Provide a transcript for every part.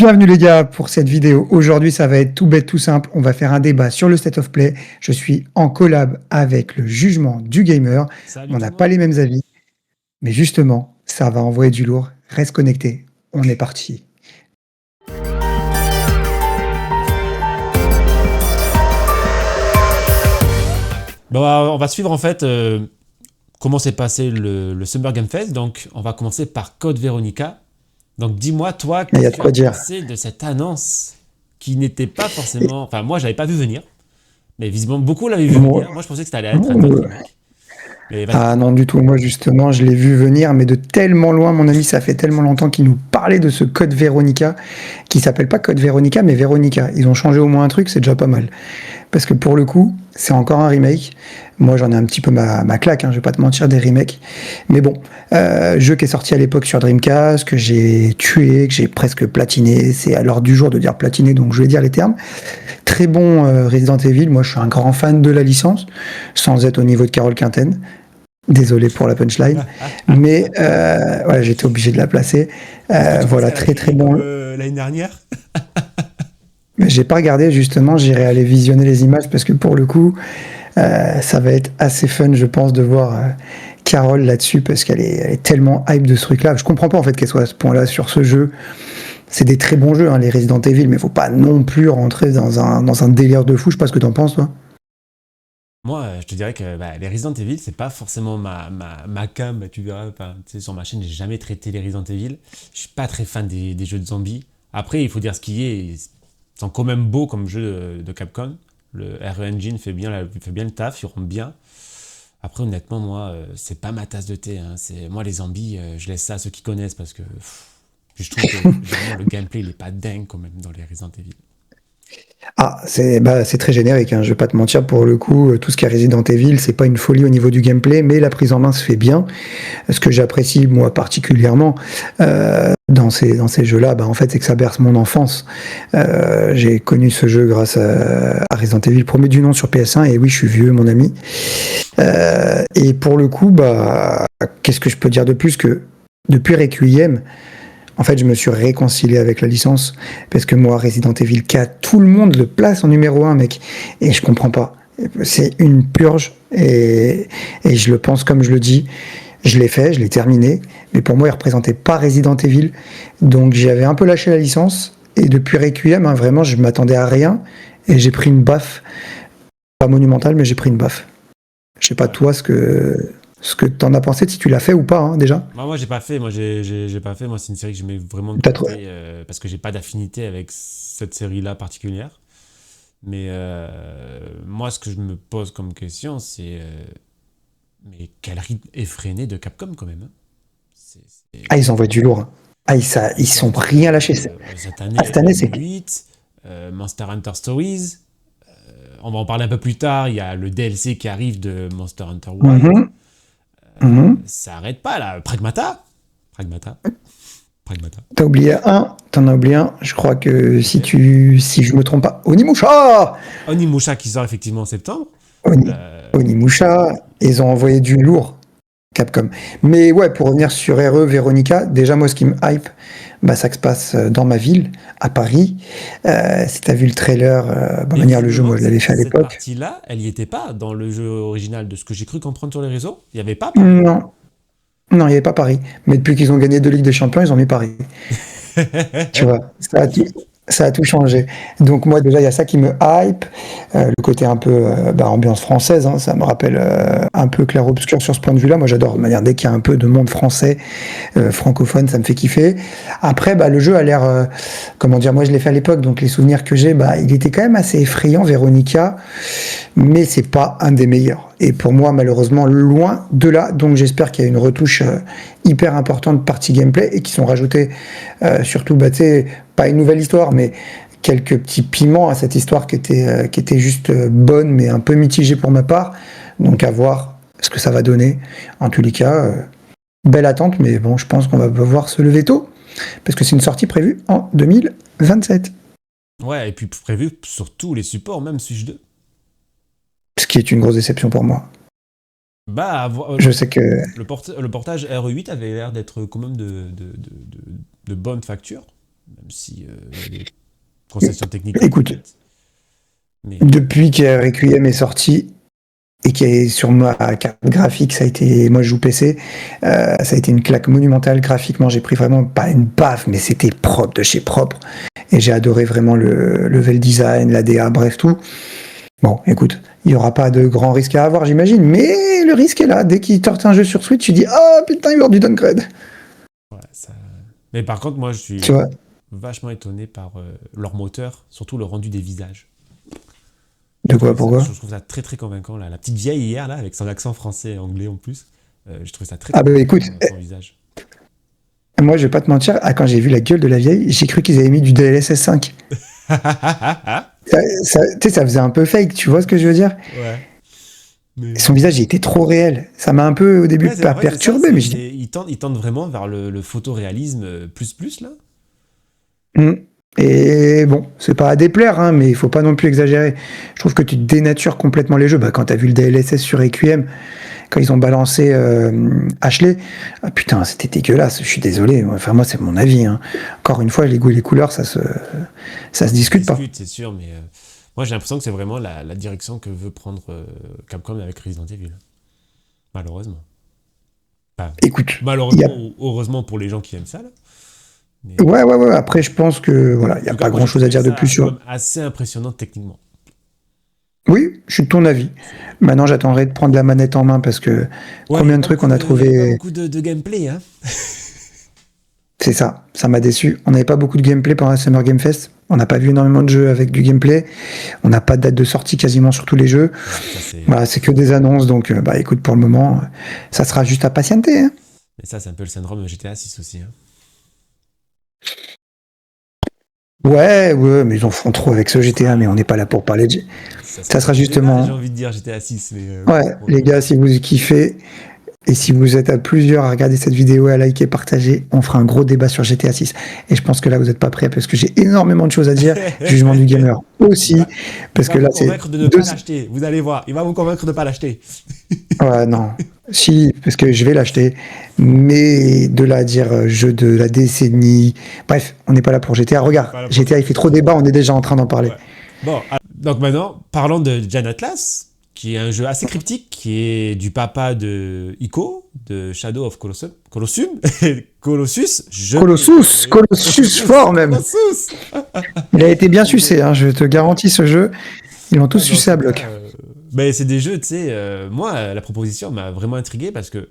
Bienvenue les gars pour cette vidéo. Aujourd'hui, ça va être tout bête, tout simple. On va faire un débat sur le State of Play. Je suis en collab avec le jugement du gamer. Salut On tout n'a le pas monde. les mêmes avis, mais justement, ça va envoyer du lourd. Reste connecté. On est parti. On va suivre en fait comment s'est passé le Summer Game Fest. Donc on va commencer par Code Veronica. Donc dis-moi toi, Il y a qu'est-ce de que tu quoi as dire. pensé de cette annonce qui n'était pas Et forcément... Enfin moi j'avais pas vu venir, mais visiblement beaucoup l'avaient vu moi, venir. Moi je pensais que ça allait être un autre remake. Mais vas-y. ah non du tout, moi justement je l'ai vu venir mais de tellement loin mon ami, ça fait tellement longtemps qu'il nous parlait de ce code Veronica qui s'appelle pas code Veronica mais Veronica. Ils ont changé au moins un truc, c'est déjà pas mal. Parce que pour le coup, c'est encore un remake. Moi j'en ai un petit peu ma claque, hein, je vais pas te mentir des remakes. Mais bon, jeu qui est sorti à l'époque sur Dreamcast, que j'ai tué, que j'ai presque platiné. C'est à l'heure du jour de dire platiné, donc je vais dire les termes. Très bon Resident Evil, moi je suis un grand fan de la licence, sans être au niveau de Carole Quinten. Désolé pour la punchline, mais ouais, j'étais obligé de la placer. Est-ce que tu penses Voilà, qu'elle a très très vieilli comme bon. l'année dernière? Mais j'ai pas regardé justement, j'irai aller visionner les images parce que pour le coup, ça va être assez fun, je pense, de voir Carole là-dessus parce elle est tellement hype de ce truc-là. Je comprends pas en fait qu'elle soit à ce point-là sur ce jeu. C'est des très bons jeux, hein, les Resident Evil, mais faut pas non plus rentrer dans un délire de fou. Je sais pas ce que t'en penses, toi. Moi, je te dirais que les Resident Evil, c'est pas forcément ma cam, tu verras. Enfin, tu sais, sur ma chaîne, j'ai jamais traité les Resident Evil. Je suis pas très fan des jeux de zombies. Après, il faut dire ce qui est. Ils sont quand même beaux comme jeu de Capcom. Le RE Engine fait bien le taf, il rentre bien. Après, honnêtement, moi, c'est pas ma tasse de thé. Hein. Moi, les zombies, je laisse ça à ceux qui connaissent parce que je trouve que généralement, le gameplay, il est pas dingue quand même dans les Resident Evil. Ah, c'est très générique, hein, je vais pas te mentir, pour le coup, tout ce qui est Resident Evil, c'est pas une folie au niveau du gameplay, mais la prise en main se fait bien. Ce que j'apprécie, moi, particulièrement, dans ces jeux-là, bah, en fait, c'est que ça berce mon enfance. J'ai connu ce jeu grâce à Resident Evil, premier du nom sur PS1, et oui, je suis vieux, mon ami. Et pour le coup, bah, qu'est-ce que je peux dire de plus que depuis Requiem, en fait, je me suis réconcilié avec la licence parce que moi, Resident Evil 4, tout le monde le place en numéro un, mec. Et je comprends pas. C'est une purge et je le pense comme je le dis. Je l'ai fait, je l'ai terminé. Mais pour moi, il représentait pas Resident Evil. Donc, j'avais un peu lâché la licence. Et depuis Requiem, hein, vraiment, je m'attendais à rien. Et j'ai pris une baffe. Pas monumentale, mais j'ai pris une baffe. Je sais pas Ouais. toi ce que t'en as pensé, si tu l'as fait ou pas, hein, déjà. Moi, j'ai pas fait. Moi, j'ai pas fait. Moi, c'est une série que je mets vraiment de T'as trop... côté parce que j'ai pas d'affinité avec cette série-là particulière. Mais moi, ce que je me pose comme question, c'est mais quel rythme effréné de Capcom quand même. Hein. C'est- c'est- Ah, ils envoient du lourd, hein. Ah, ils Ils sont sortent rien lâchés. cette Ah, année cette année, c'est... RE8, Monster Hunter Stories. On va en parler un peu plus tard. Il y a le DLC qui arrive de Monster Hunter Wild. Mhm, mhm. Ça arrête pas là. Pragmata. Pragmata. T'en as oublié un. Je crois que si je me trompe pas, Onimusha! Onimusha qui sort effectivement en septembre. Oni- Euh, Onimusha, ils ont envoyé du lourd, Capcom. Mais ouais, pour revenir sur RE Veronica, déjà moi ce qui me hype, bah, ça se passe dans ma ville, à Paris. Si t'as vu le trailer, bah, Mais manière le jeu, visiblement, moi je l'avais fait à cette l'époque. partie-là, elle y était pas dans le jeu original de ce que j'ai cru comprendre sur les réseaux. Il n'y avait pas Paris. Non, non, il n'y avait pas Paris. Mais depuis qu'ils ont gagné 2 Ligues des Champions, ils ont mis Paris. Tu vois, ça a tout changé. Donc moi déjà il y a ça qui me hype. Le côté un peu bah, ambiance française, hein, ça me rappelle un peu clair-obscur sur ce point de vue-là. Moi j'adore de manière dès qu'il y a un peu de monde français, francophone, ça me fait kiffer. Après bah, le jeu a l'air, comment dire, moi je l'ai fait à l'époque, donc les souvenirs que j'ai, bah, il était quand même assez effrayant, Véronica, mais c'est pas un des meilleurs. Et pour moi malheureusement loin de là, donc j'espère qu'il y a une retouche hyper importante partie gameplay et qui sont rajoutés surtout bah, tu sais, pas une nouvelle histoire, mais quelques petits piments à cette histoire qui était juste bonne, mais un peu mitigée pour ma part. Donc à voir ce que ça va donner. En tous les cas, belle attente, mais bon, je pense qu'on va devoir se lever tôt, parce que c'est une sortie prévue en 2027. Ouais, et puis prévu sur tous les supports, même Switch 2. Ce qui est une grosse déception pour moi. Je sais que... Le portage RE8 avait l'air d'être quand même de bonne facture. même si il y a des concessions techniques qui sont Écoute, faites. Mais depuis que Requiem est sorti et qui est sur ma carte graphique, ça a été, moi je joue PC, ça a été une claque monumentale graphiquement. J'ai pris vraiment pas une baffe, mais c'était propre de chez propre. Et j'ai adoré vraiment le level design, la DA, bref tout. Bon, écoute, il n'y aura pas de grand risque à avoir, j'imagine, mais le risque est là. Dès qu'ils sortent un jeu sur Switch, tu dis ah putain, il va y avoir du downgrade. ouais, ça... Mais par contre, moi, je Tu suis vois? vachement étonné par leur moteur, surtout le rendu des visages. De quoi, pourquoi? Je trouve ça très très convaincant. Là. La petite vieille hier, là, avec son accent français et anglais en plus, je trouve ça très Ah très bah écoute, convaincant, son visage. moi je vais pas te mentir, quand j'ai vu la gueule de la vieille, j'ai cru qu'ils avaient mis du DLSS 5. Tu sais, ça faisait un peu fake, tu vois ce que je veux dire? Ouais. Mais... Son visage, il était trop réel. Ça m'a un peu au début Ouais, pas en fait, c'est ça. perturbé, mais je dis. Ils tendent vraiment vers le photoréalisme plus, là. Hmm. Et bon, c'est pas à déplaire, hein, mais il faut pas non plus exagérer. Je trouve que tu dénatures complètement les jeux. Bah, quand t'as vu le DLSS sur EQM, quand ils ont balancé Ashley, ah putain, c'était dégueulasse. Je suis désolé. Enfin, moi, c'est mon avis, hein. Encore une fois, les goûts et les couleurs, ça se Ça se discute pas. discute, c'est sûr, mais moi, j'ai l'impression que c'est vraiment la direction que veut prendre Capcom avec Resident Evil. Malheureusement. Enfin, Écoute, il y a. malheureusement ou heureusement pour les gens qui aiment ça, là. Mais Ouais, ouais, ouais. Après, je pense que voilà, il en y a tout cas, pas moi, j'ai grand-chose à trouvé dire de plus ça quand sur. même assez impressionnant techniquement. Oui, je suis de ton avis. Maintenant, j'attendrai de prendre la manette en main parce que Ouais, combien de trucs on a il y avait pas trouvé. beaucoup de gameplay, hein. C'est ça, ça m'a déçu. On n'avait pas beaucoup de gameplay pendant la Summer Game Fest. On n'a pas vu énormément de jeux avec du gameplay. On n'a pas de date de sortie quasiment sur tous les jeux. Ouais, ça c'est... Voilà, c'est que des annonces. Donc, bah écoute, pour le moment, ça sera juste à patienter, hein. Mais ça, c'est un peu le syndrome de GTA 6 aussi, hein. Ouais, ouais, mais ils en font trop avec ce GTA, mais on n'est pas là pour parler de. Ça sera Ça un sera autre débat, j'ai justement. envie de dire GTA 6, mais Ouais, pour le les gars, moment... si vous kiffez et si vous êtes à plusieurs à regarder cette vidéo, à liker, partager, on fera un gros débat sur GTA 6. Et je pense que là, vous n'êtes pas prêts parce que j'ai énormément de choses à dire. Jugement du gamer Il aussi, va, il parce va que vous là, c'est convaincre de ne deux. pas l'acheter. Vous allez voir, il va vous convaincre de ne pas l'acheter. Ouais, non. Si, parce que je vais l'acheter. Mais de là à dire jeu de la décennie. Bref, on n'est pas là pour GTA. Regarde, Voilà pour ça. GTA, il fait trop débat, on est déjà en train d'en parler. Ouais. Bon, donc maintenant, parlons de Jan Atlas, qui est un jeu assez cryptique, qui est du papa de Ico, de Shadow of Colossus, Colossus, Colossus fort même. Colossus. Il a été bien C'est sucé, des- hein, je te garantis ce jeu. Ils l'ont tous Ouais, dans sucé ce à cas, bloc. ben, c'est des jeux, tu sais, moi, la proposition m'a vraiment intrigué parce que,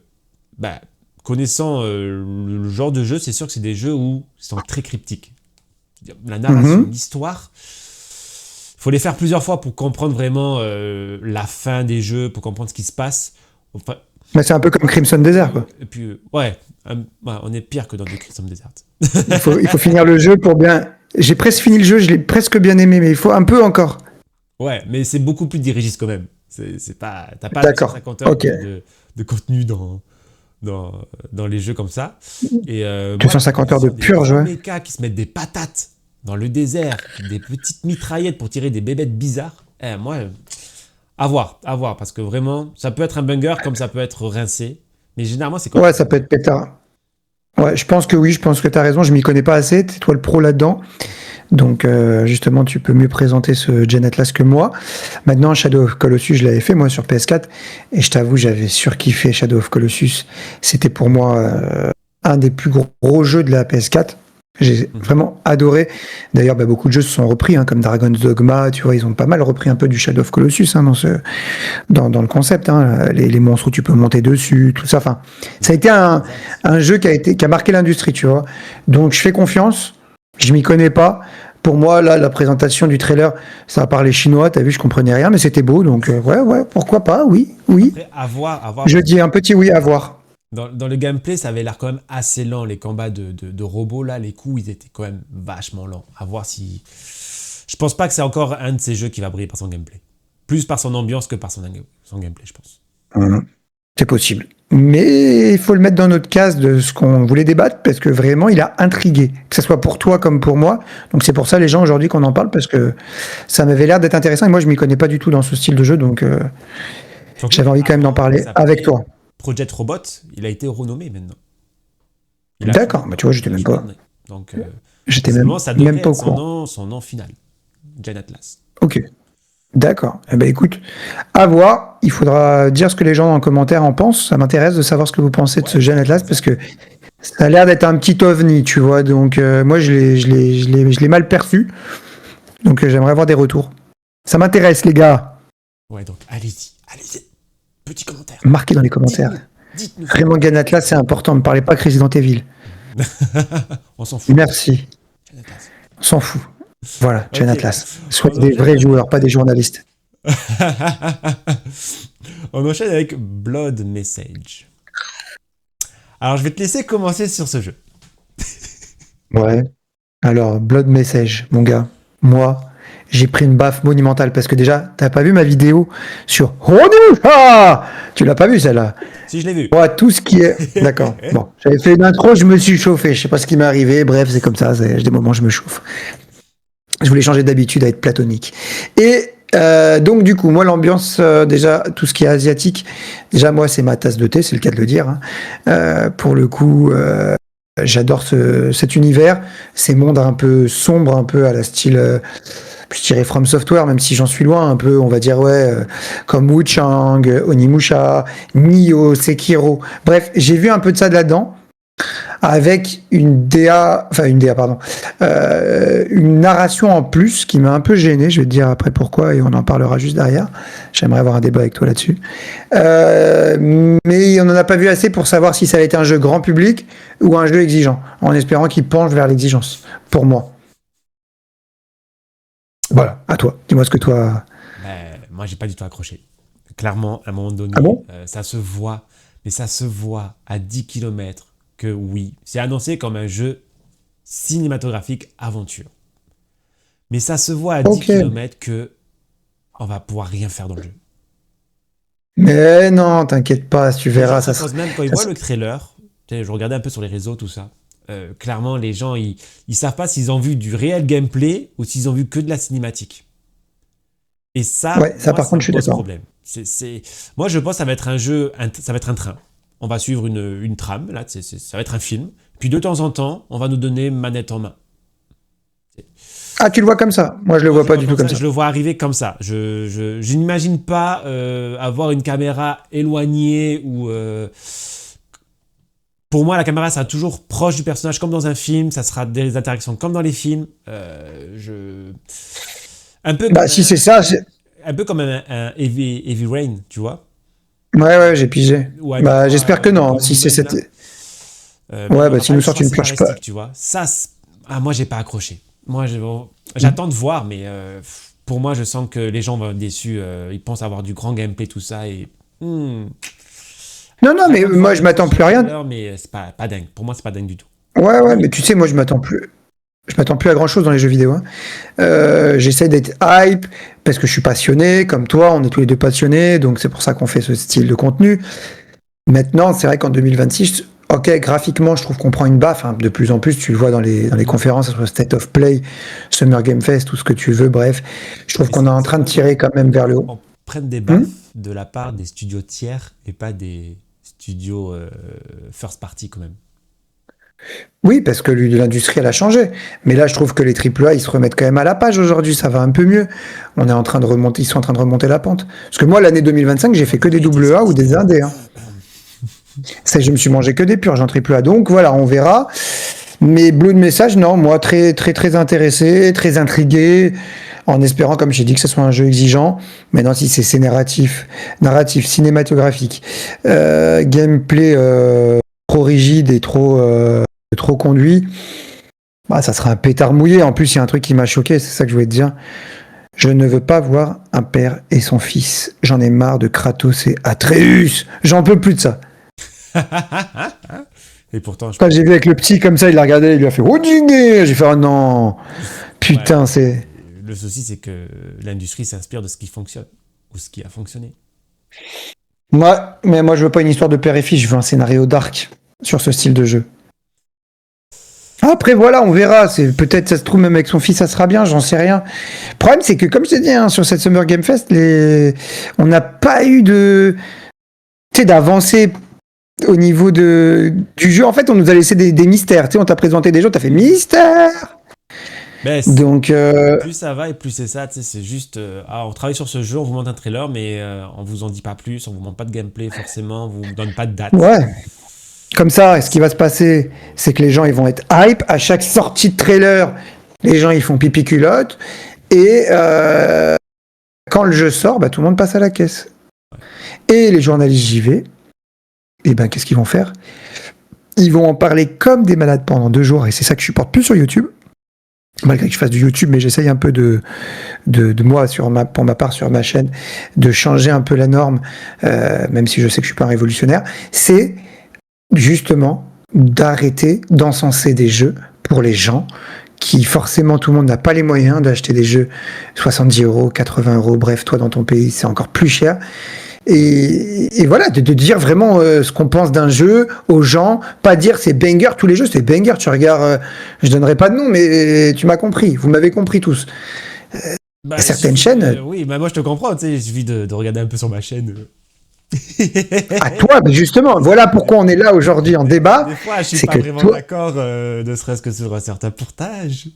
bah, connaissant le genre de jeu, c'est sûr que c'est des jeux où ils sont très cryptiques. C'est-à-dire, la narration, Mhm. l'histoire, faut les faire plusieurs fois pour comprendre vraiment la fin des jeux, pour comprendre ce qui se passe. Enfin, Mais c'est un peu comme Crimson Desert, quoi. et puis, ouais, ouais, on est pire que dans des Crimson Desert. Il faut finir le jeu pour bien. J'ai presque fini le jeu, je l'ai presque bien aimé, mais il faut un peu encore. Ouais, mais c'est beaucoup plus dirigiste quand même. C'est pas, t'as pas D'accord. 250 heures Ok. de contenu dans les jeux comme ça. Et moi, la 250 heures de proposition des pur grands jeu. mechas qui se mettent des patates dans le désert, des petites mitraillettes pour tirer des bébêtes bizarres, moi, à voir, parce que vraiment, ça peut être un banger comme ça peut être rincé. Mais généralement, c'est comme Ouais, ça. ça peut être pétard. Ouais, je pense que oui, je pense que tu as raison, je m'y connais pas assez, t'es toi le pro là-dedans. Donc justement, tu peux mieux présenter ce Gen Atlas que moi. Maintenant, Shadow of Colossus, je l'avais fait moi sur PS4 et je t'avoue, j'avais surkiffé Shadow of Colossus. C'était pour moi un des plus gros jeux de la PS4. J'ai Mhm. vraiment adoré. D'ailleurs, bah, beaucoup de jeux se sont repris, hein, comme Dragon's Dogma, tu vois, ils ont pas mal repris un peu du Shadow of Colossus hein, dans le concept. Hein, les monstres où tu peux monter dessus, tout ça. Enfin, ça a été Exact. un jeu qui a marqué l'industrie, tu vois. Donc, je fais confiance. Je m'y connais pas. Pour moi, là, la présentation du trailer, ça parlait chinois. T'as vu, je comprenais rien, mais c'était beau. Donc, ouais, ouais, pourquoi pas. Oui, oui. Après, à voir, Je parce que dis un petit oui à voir. dans le gameplay, ça avait l'air quand même assez lent. Les combats de robots, là, les coups, ils étaient quand même vachement lents. À voir si... Je pense pas que c'est encore un de ces jeux qui va briller par son gameplay. Plus par son ambiance que par son gameplay, je pense. C'est possible. Mais il faut le mettre dans notre case de ce qu'on voulait débattre parce que vraiment, il a intrigué, que ce soit pour toi comme pour moi. Donc c'est pour ça les gens aujourd'hui qu'on en parle parce que ça m'avait l'air d'être intéressant et moi je m'y connais pas du tout dans ce style de jeu donc Surtout j'avais envie quand même d'en qu'avant, il parler avec s'appelait toi. Project Robot. Il a été renommé maintenant. Il a fini D'accord, bah par tu vois, j'étais même lâcher des pas. conneries. Donc, J'étais Visiblement, ça même devrait pas au être courant. son nom final. Jen Atlas. Ok, d'accord. Eh ben écoute, à voir. Il faudra dire ce que les gens en commentaire en pensent. Ça m'intéresse de savoir ce que vous pensez de ce Ouais, Jeanne bah, Atlas parce exact. que ça a l'air d'être un petit ovni, tu vois. Donc moi, je l'ai mal perçu. Donc j'aimerais avoir des retours. Ça m'intéresse, les gars. Ouais, donc allez-y, allez-y. Petit commentaire. Marquez dans les commentaires. Dites-nous. Dites-nous ce que vous Vraiment, Jeanne pensez de Atlas, ça. c'est important. Ne parlez pas que Resident Evil. On s'en fout. Merci. Jen Atlas. On s'en fout. Voilà, Jeanne Ok, Atlas. Soyez on des enchaîne vrais joueurs, avec. pas des journalistes. On enchaîne avec Blood Message. Alors, je vais te laisser commencer sur ce jeu. Ouais. Alors, Blood Message, mon gars. Moi, j'ai pris une baffe monumentale parce que déjà, t'as pas vu ma vidéo sur Onimusha. Tu l'as pas vu celle-là. Si je l'ai vu. Moi, tout ce qui est. D'accord. Bon, j'avais fait une intro, je me suis chauffé. Je sais pas ce qui m'est arrivé. Bref, c'est comme ça. J'ai des moments, je me chauffe. Je voulais changer d'habitude à être platonique. Et donc, du coup, moi, l'ambiance, déjà, tout ce qui est asiatique, déjà, moi, c'est ma tasse de thé, c'est le cas de le dire, hein. Pour le coup, j'adore cet univers, ces mondes un peu sombres, un peu à la style, je dirais From Software, même si j'en suis loin, un peu, on va dire, ouais, comme Wu Chang, Onimusha, Nioh, Sekiro. Bref, j'ai vu un peu de ça de là-dedans avec une DA, pardon, une narration en plus qui m'a un peu gêné. Je vais te dire après pourquoi et on en parlera juste derrière. J'aimerais avoir un débat avec toi là-dessus. Mais on n'en a pas vu assez pour savoir si ça allait être un jeu grand public ou un jeu exigeant, en espérant qu'il penche vers l'exigence, pour moi. Voilà, à toi. Dis-moi ce que toi. Moi, j'ai pas du tout accroché. Clairement, à un moment Ah donné, bon? ça se voit, mais ça se voit à 10 km que oui, c'est annoncé comme un jeu cinématographique aventure. Mais ça se voit à 10 Ok. km que on va pouvoir rien faire dans le jeu. Mais non, t'inquiète pas, tu Les gens verras, supposent même, quand ils ça voient sera- le trailer, tu sais, je regardais un peu sur les réseaux, tout ça. Clairement, les gens, ils savent pas s'ils ont vu du réel gameplay ou s'ils ont vu que de la cinématique. Et ça, Ouais, ça moi, par ça contre, me je suis pose d'accord. problème. Moi, je pense que ça va être un jeu, ça va être un train. On va suivre une trame, là, ça va être un film. Puis de temps en temps, on va nous donner manette en main. Ah, tu le vois comme ça? Moi, je le Moi, vois je le pas vois du tout comme comme ça, ça. je le vois arriver comme ça. Je n'imagine pas avoir une caméra éloignée ou. Pour moi, la caméra sera toujours proche du personnage, comme dans un film. Ça sera des interactions comme dans les films. Un peu Bah, comme si c'est ça, un peu comme un Heavy Rain, tu vois. ouais, ouais, j'ai pigé. Ou un Bah, Detroit j'espère que non, hein. Si c'est Human, cette. là. Mais il Ouais, n'y bah, aura s'ils pas nous une sortent histoire une purge pas. scénaristique, tu vois. Ça, moi, j'ai pas accroché. J'attends de voir, mais pour moi, je sens que les gens vont être déçus. Ils pensent avoir du grand gameplay, tout ça. Et Non, non, mais j'attends de voir moi, le je m'attends teaser plus à rien. trailer, mais c'est pas dingue. Pour moi, c'est pas dingue du tout. Ouais, ouais, mais tu sais, moi, je m'attends plus. Je m'attends plus à grand chose dans les jeux vidéo, hein. J'essaie d'être hype parce que je suis passionné, comme toi, on est tous les deux passionnés, donc c'est pour ça qu'on fait ce style de contenu. Maintenant, c'est vrai qu'en 2026, ok, graphiquement, je trouve qu'on prend une baffe, hein, de plus en plus, tu le vois dans les conférences, que ce soit State of Play, Summer Game Fest, tout ce que tu veux, bref. Je trouve Mais qu'on est en c'est train de dommage tirer quand même vers le haut. qu'on prenne des Hmm. baffes de la part des studios tiers et pas des studios first party, quand même. Oui, parce que l'industrie, elle a changé. Mais là, je trouve que les AAA, ils se remettent quand même à la page aujourd'hui. Ça va un peu mieux. On est en train de remonter, ils sont en train de remonter la pente. Parce que moi, l'année 2025, j'ai La fait que des notoriété est double A ou sortie. des indés, hein. Je me suis mangé que des purges en triple A. Donc voilà, on verra. Mais Blue de Message, non, moi, très, très, très intéressé, très intrigué, en espérant, comme j'ai dit, que ce soit un jeu exigeant. Maintenant, si c'est narratif, cinématographique, gameplay trop rigide et trop conduit, bah, ça sera un pétard mouillé. En plus, il y a un truc qui m'a choqué, c'est ça que je voulais te dire. Je ne veux pas voir un père et son fils. J'en ai marre de Kratos et Atreus. J'en peux plus de ça. Et pourtant, je Quand pense j'ai que. vu avec le petit comme ça, il l'a regardé, il lui a fait Rodinguez. J'ai fait oh non. Ouais, Putain, c'est. le souci, c'est que l'industrie s'inspire de ce qui fonctionne ou ce qui a fonctionné. Mais moi, je veux pas une histoire de père et fils, je veux un scénario dark sur ce style de jeu. Après, voilà, on verra. C'est peut-être, ça se trouve, même avec son fils, ça sera bien, j'en sais rien. Le problème, c'est que, comme je t'ai dit, hein, sur cette Summer Game Fest, on n'a pas eu de, tu sais, d'avancée au niveau du jeu, en fait, on nous a laissé des mystères. Tu sais, on t'a présenté des jeux, t'as fait mystère. Mais Donc, plus ça va et plus c'est ça, tu sais, c'est juste, on travaille sur ce jeu, on vous montre un trailer, mais on vous en dit pas plus, on vous montre pas de gameplay forcément, on vous donne pas de date. ouais. Comme ça, ce qui va se passer, c'est que les gens ils vont être hype. À chaque sortie de trailer, les gens ils font pipi culotte. Et quand le jeu sort, bah, tout le monde passe à la caisse. Et les journalistes JV, et ben qu'est-ce qu'ils vont faire? Ils vont en parler comme des malades pendant 2 jours. Et c'est ça que je supporte plus sur YouTube. Malgré que je fasse du YouTube, mais j'essaye un peu de moi, pour ma part, sur ma chaîne, de changer un peu la norme, même si je sais que je suis pas un révolutionnaire. C'est justement d'arrêter d'encenser des jeux pour les gens qui forcément tout le monde n'a pas les moyens d'acheter des jeux 70 euros, 80 euros, bref, toi dans ton pays c'est encore plus cher. Et voilà, de dire vraiment ce qu'on pense d'un jeu aux gens, pas dire c'est banger, tous les jeux c'est banger, tu regardes, je donnerai pas de nom, mais tu m'as compris, vous m'avez compris tous. Bah, Certaines chaînes, oui, bah moi je te comprends, tu sais, il suffit de regarder un peu sur ma chaîne. à toi, mais justement, voilà pourquoi on est là aujourd'hui en débat, Des fois, je suis c'est pas que vraiment toi, d'accord, ne serait-ce que sur un certain portage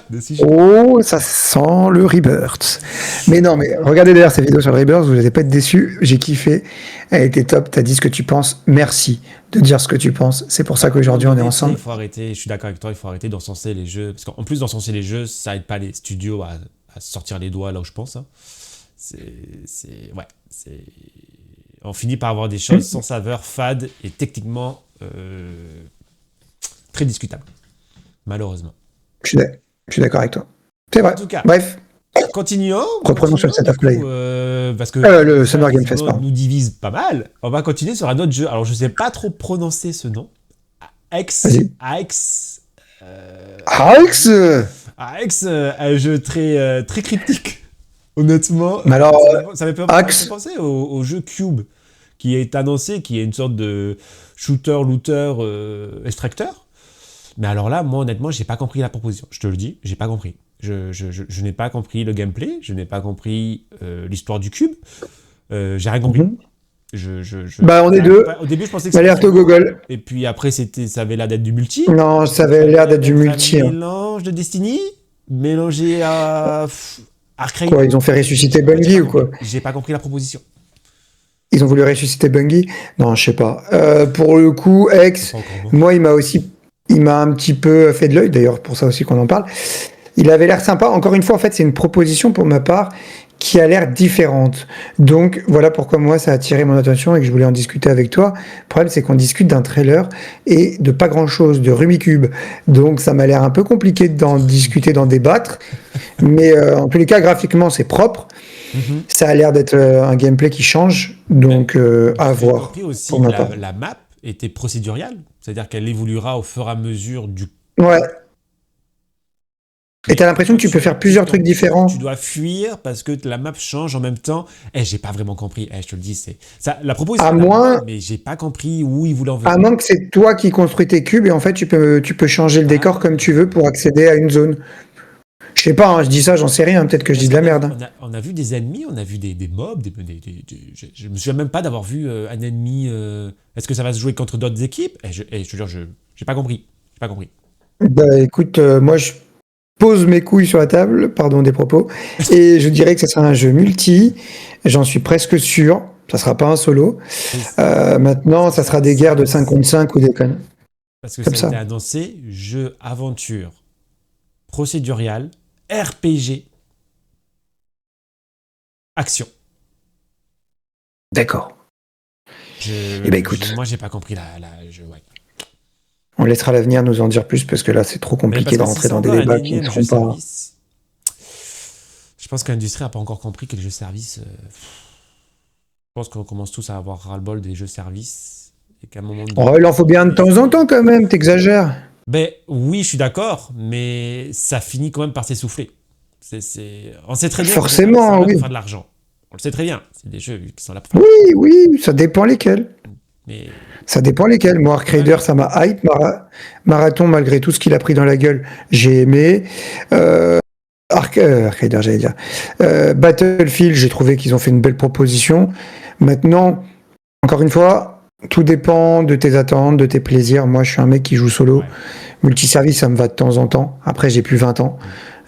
de sujets. oh, ça sent le Rebirth. Mais non, mais regardez d'ailleurs ces vidéos sur le Rebirth, vous n'allez pas être déçus. J'ai kiffé. Elle était top. T'as dit ce que tu penses. Merci de dire ce que tu penses. C'est pour ça qu'aujourd'hui on est ensemble. Il faut arrêter, je suis d'accord avec toi, il faut arrêter d'encenser les jeux. Parce qu'en plus d'encenser les jeux, ça aide pas les studios à sortir les doigts là où je pense. Hein. Ouais, c'est. On finit par avoir des choses sans saveur, fades et techniquement très discutables. Malheureusement. Je suis d'accord avec toi. C'est vrai. En tout cas, Bref, continuons. reprenons sur le set of Du coup, play. parce que Le ça, Summer Game Fest, pardon. nous divise pas mal. On va continuer sur un autre jeu. Alors, je sais pas trop prononcer ce nom. Vas-y. AX. Alex AX, un jeu très, très cryptique. Honnêtement, Mais alors, ça m'a fait Axe, penser au jeu Cube, qui est annoncé, qui est une sorte de shooter, looter, extracteur. Mais alors là, moi, honnêtement, j'ai pas compris la proposition. Je te le dis, j'ai pas compris. Je n'ai pas compris le gameplay, je n'ai pas compris l'histoire du cube. J'ai rien compris. bah on est deux. Au début, je pensais que Alerte au Google. et puis après, ça avait l'air d'être du multi. Non, ça avait l'air d'être du multi. Un Hein. mélange de Destiny mélangé à Arcane. Quoi, ils ont fait ressusciter Bungie ou quoi? J'ai pas compris la proposition. Ils ont voulu ressusciter Bungie? Non, je sais pas. Pour le coup, X, moi, il m'a un petit peu fait de l'œil, d'ailleurs, pour ça aussi qu'on en parle. Il avait l'air sympa. Encore une fois, en fait, c'est une proposition pour ma part qui a l'air différente. Donc, voilà pourquoi moi, ça a attiré mon attention et que je voulais en discuter avec toi. Le problème, c'est qu'on discute d'un trailer et de pas grand-chose, de Rumicube. Donc, ça m'a l'air un peu compliqué d'en discuter, d'en débattre. Mais en tous les cas, graphiquement, c'est propre. Ça a l'air d'être un gameplay qui change. Donc, à voir. Compris aussi, pour ma part. la map était procéduriale. C'est-à-dire qu'elle évoluera au fur et à mesure du. Ouais. Et t'as l'impression que tu peux faire plusieurs trucs différents. Tu dois fuir parce que la map change en même temps. J'ai pas vraiment compris. Je te le dis, c'est ça. La proposition, À moins, mais j'ai pas compris où ils voulaient en venir. à moins que c'est toi qui construis tes cubes et en fait tu peux changer le décor comme tu veux pour accéder à une zone. Je sais pas, hein, je dis ça, j'en sais rien, peut-être que je dis de la merde. Hein. On a vu des ennemis, on a vu des mobs, je me souviens même pas d'avoir vu un ennemi. Est-ce que ça va se jouer contre d'autres équipes? Je te jure, j'ai pas compris. J'ai pas compris. Bah écoute, moi je pose mes couilles sur la table, pardon des propos, et je dirais que ce sera un jeu multi, j'en suis presque sûr, ça sera pas un solo. Maintenant, ça sera des guerres de 5 contre 5 ou des connes. Parce que Comme ça a ça. été annoncé, jeu aventure, procédurial, RPG, action. D'accord. Eh ben écoute, Moi, j'ai pas compris ouais. on laissera l'avenir nous en dire plus parce que là c'est trop compliqué de rentrer dans des débats qui ne seront pas. Service, je pense que l'industrie n'a pas encore compris que les jeux services. Je pense qu'on commence tous à avoir ras-le-bol des jeux services et qu'à un moment. Oh, il en faut bien de temps en temps quand même, t'exagères. Ben oui, je suis d'accord, mais ça finit quand même par s'essouffler. On sait très bien Forcément, que oui. pour faire de l'argent. On le sait très bien. C'est des jeux qui sont là pour faire. Oui, ça dépend lesquels. Mais Ça dépend lesquels. Moi, Ark Raider, ça m'a hype. Marathon, malgré tout ce qu'il a pris dans la gueule, j'ai aimé. Ark Raider, j'allais dire. Battlefield, j'ai trouvé qu'ils ont fait une belle proposition. Maintenant, encore une fois, Tout dépend de tes attentes, de tes plaisirs. Moi, je suis un mec qui joue solo. Ouais. Multiservice, ça me va de temps en temps. Après, j'ai plus 20 ans.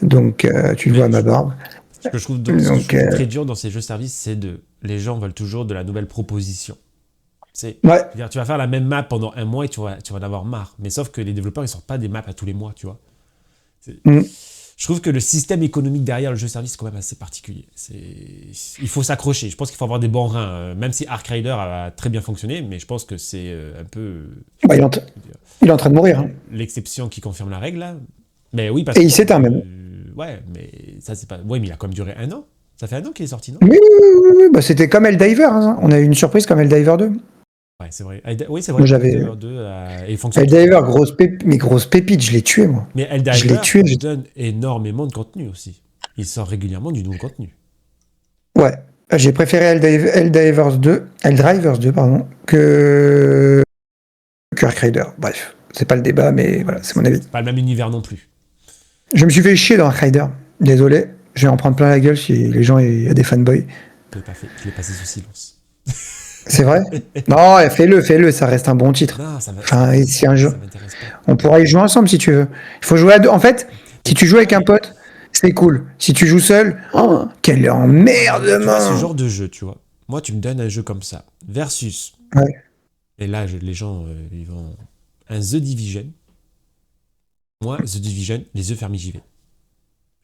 Mm. Donc, tu le vois Mais à ma barbe. ce que je Donc, trouve très dur dans ces jeux services, c'est les gens veulent toujours de la nouvelle proposition. ouais. Je veux dire, tu vas faire la même map pendant un mois et tu vas en avoir marre. Mais sauf que les développeurs, ils sortent pas des maps à tous les mois, tu vois. C'est- Mm. Je trouve que le système économique derrière le jeu service est quand même assez particulier. Il faut s'accrocher. Je pense qu'il faut avoir des bons reins. Même si Ark Rider a très bien fonctionné, mais je pense que c'est un peu Bah, il est en train de mourir, hein. l'exception qui confirme la règle, là. Mais oui, parce Et que... il s'éteint même. ouais, mais ça, c'est pas... Ouais, mais il a quand même duré un an. Ça fait un an qu'il est sorti, non? Oui, oui, oui, oui. Bah, c'était comme Helldivers, hein. On a eu une surprise comme Helldivers 2. Ouais, c'est vrai. Oui, c'est vrai. Moi, j'avais Helldivers 2, il fonctionne très Helldivers, bien. mais grosse pépite, je l'ai tué, moi. Mais Je l'ai Helldivers tué. donne énormément de contenu aussi. Il sort régulièrement du nouveau contenu. Ouais. J'ai préféré Helldivers 2, pardon, que Ark Rider. Bref, c'est pas le débat, mais voilà, c'est mon avis. C'est pas le même univers non plus. Je me suis fait chier dans Ark Rider. Désolé, je vais en prendre plein la gueule si les gens, il y a des fanboys. Je l'ai pas fait. Je l'ai passé sous silence. C'est vrai? Non, fais-le, ça reste un bon titre. Non, ça va. Enfin, et si un jour, Ça m'intéresse pas. on pourra y jouer ensemble si tu veux. Il faut jouer à deux. En fait, si tu joues avec un pote, c'est cool. Si tu joues seul, oh, quel Tu vois, ce emmerdement! genre de jeu, tu vois. Moi, tu me donnes un jeu comme ça. Versus. Ouais. Et là, les gens, ils vont. Un The Division. Moi, The Division, les yeux fermés, j'y vais.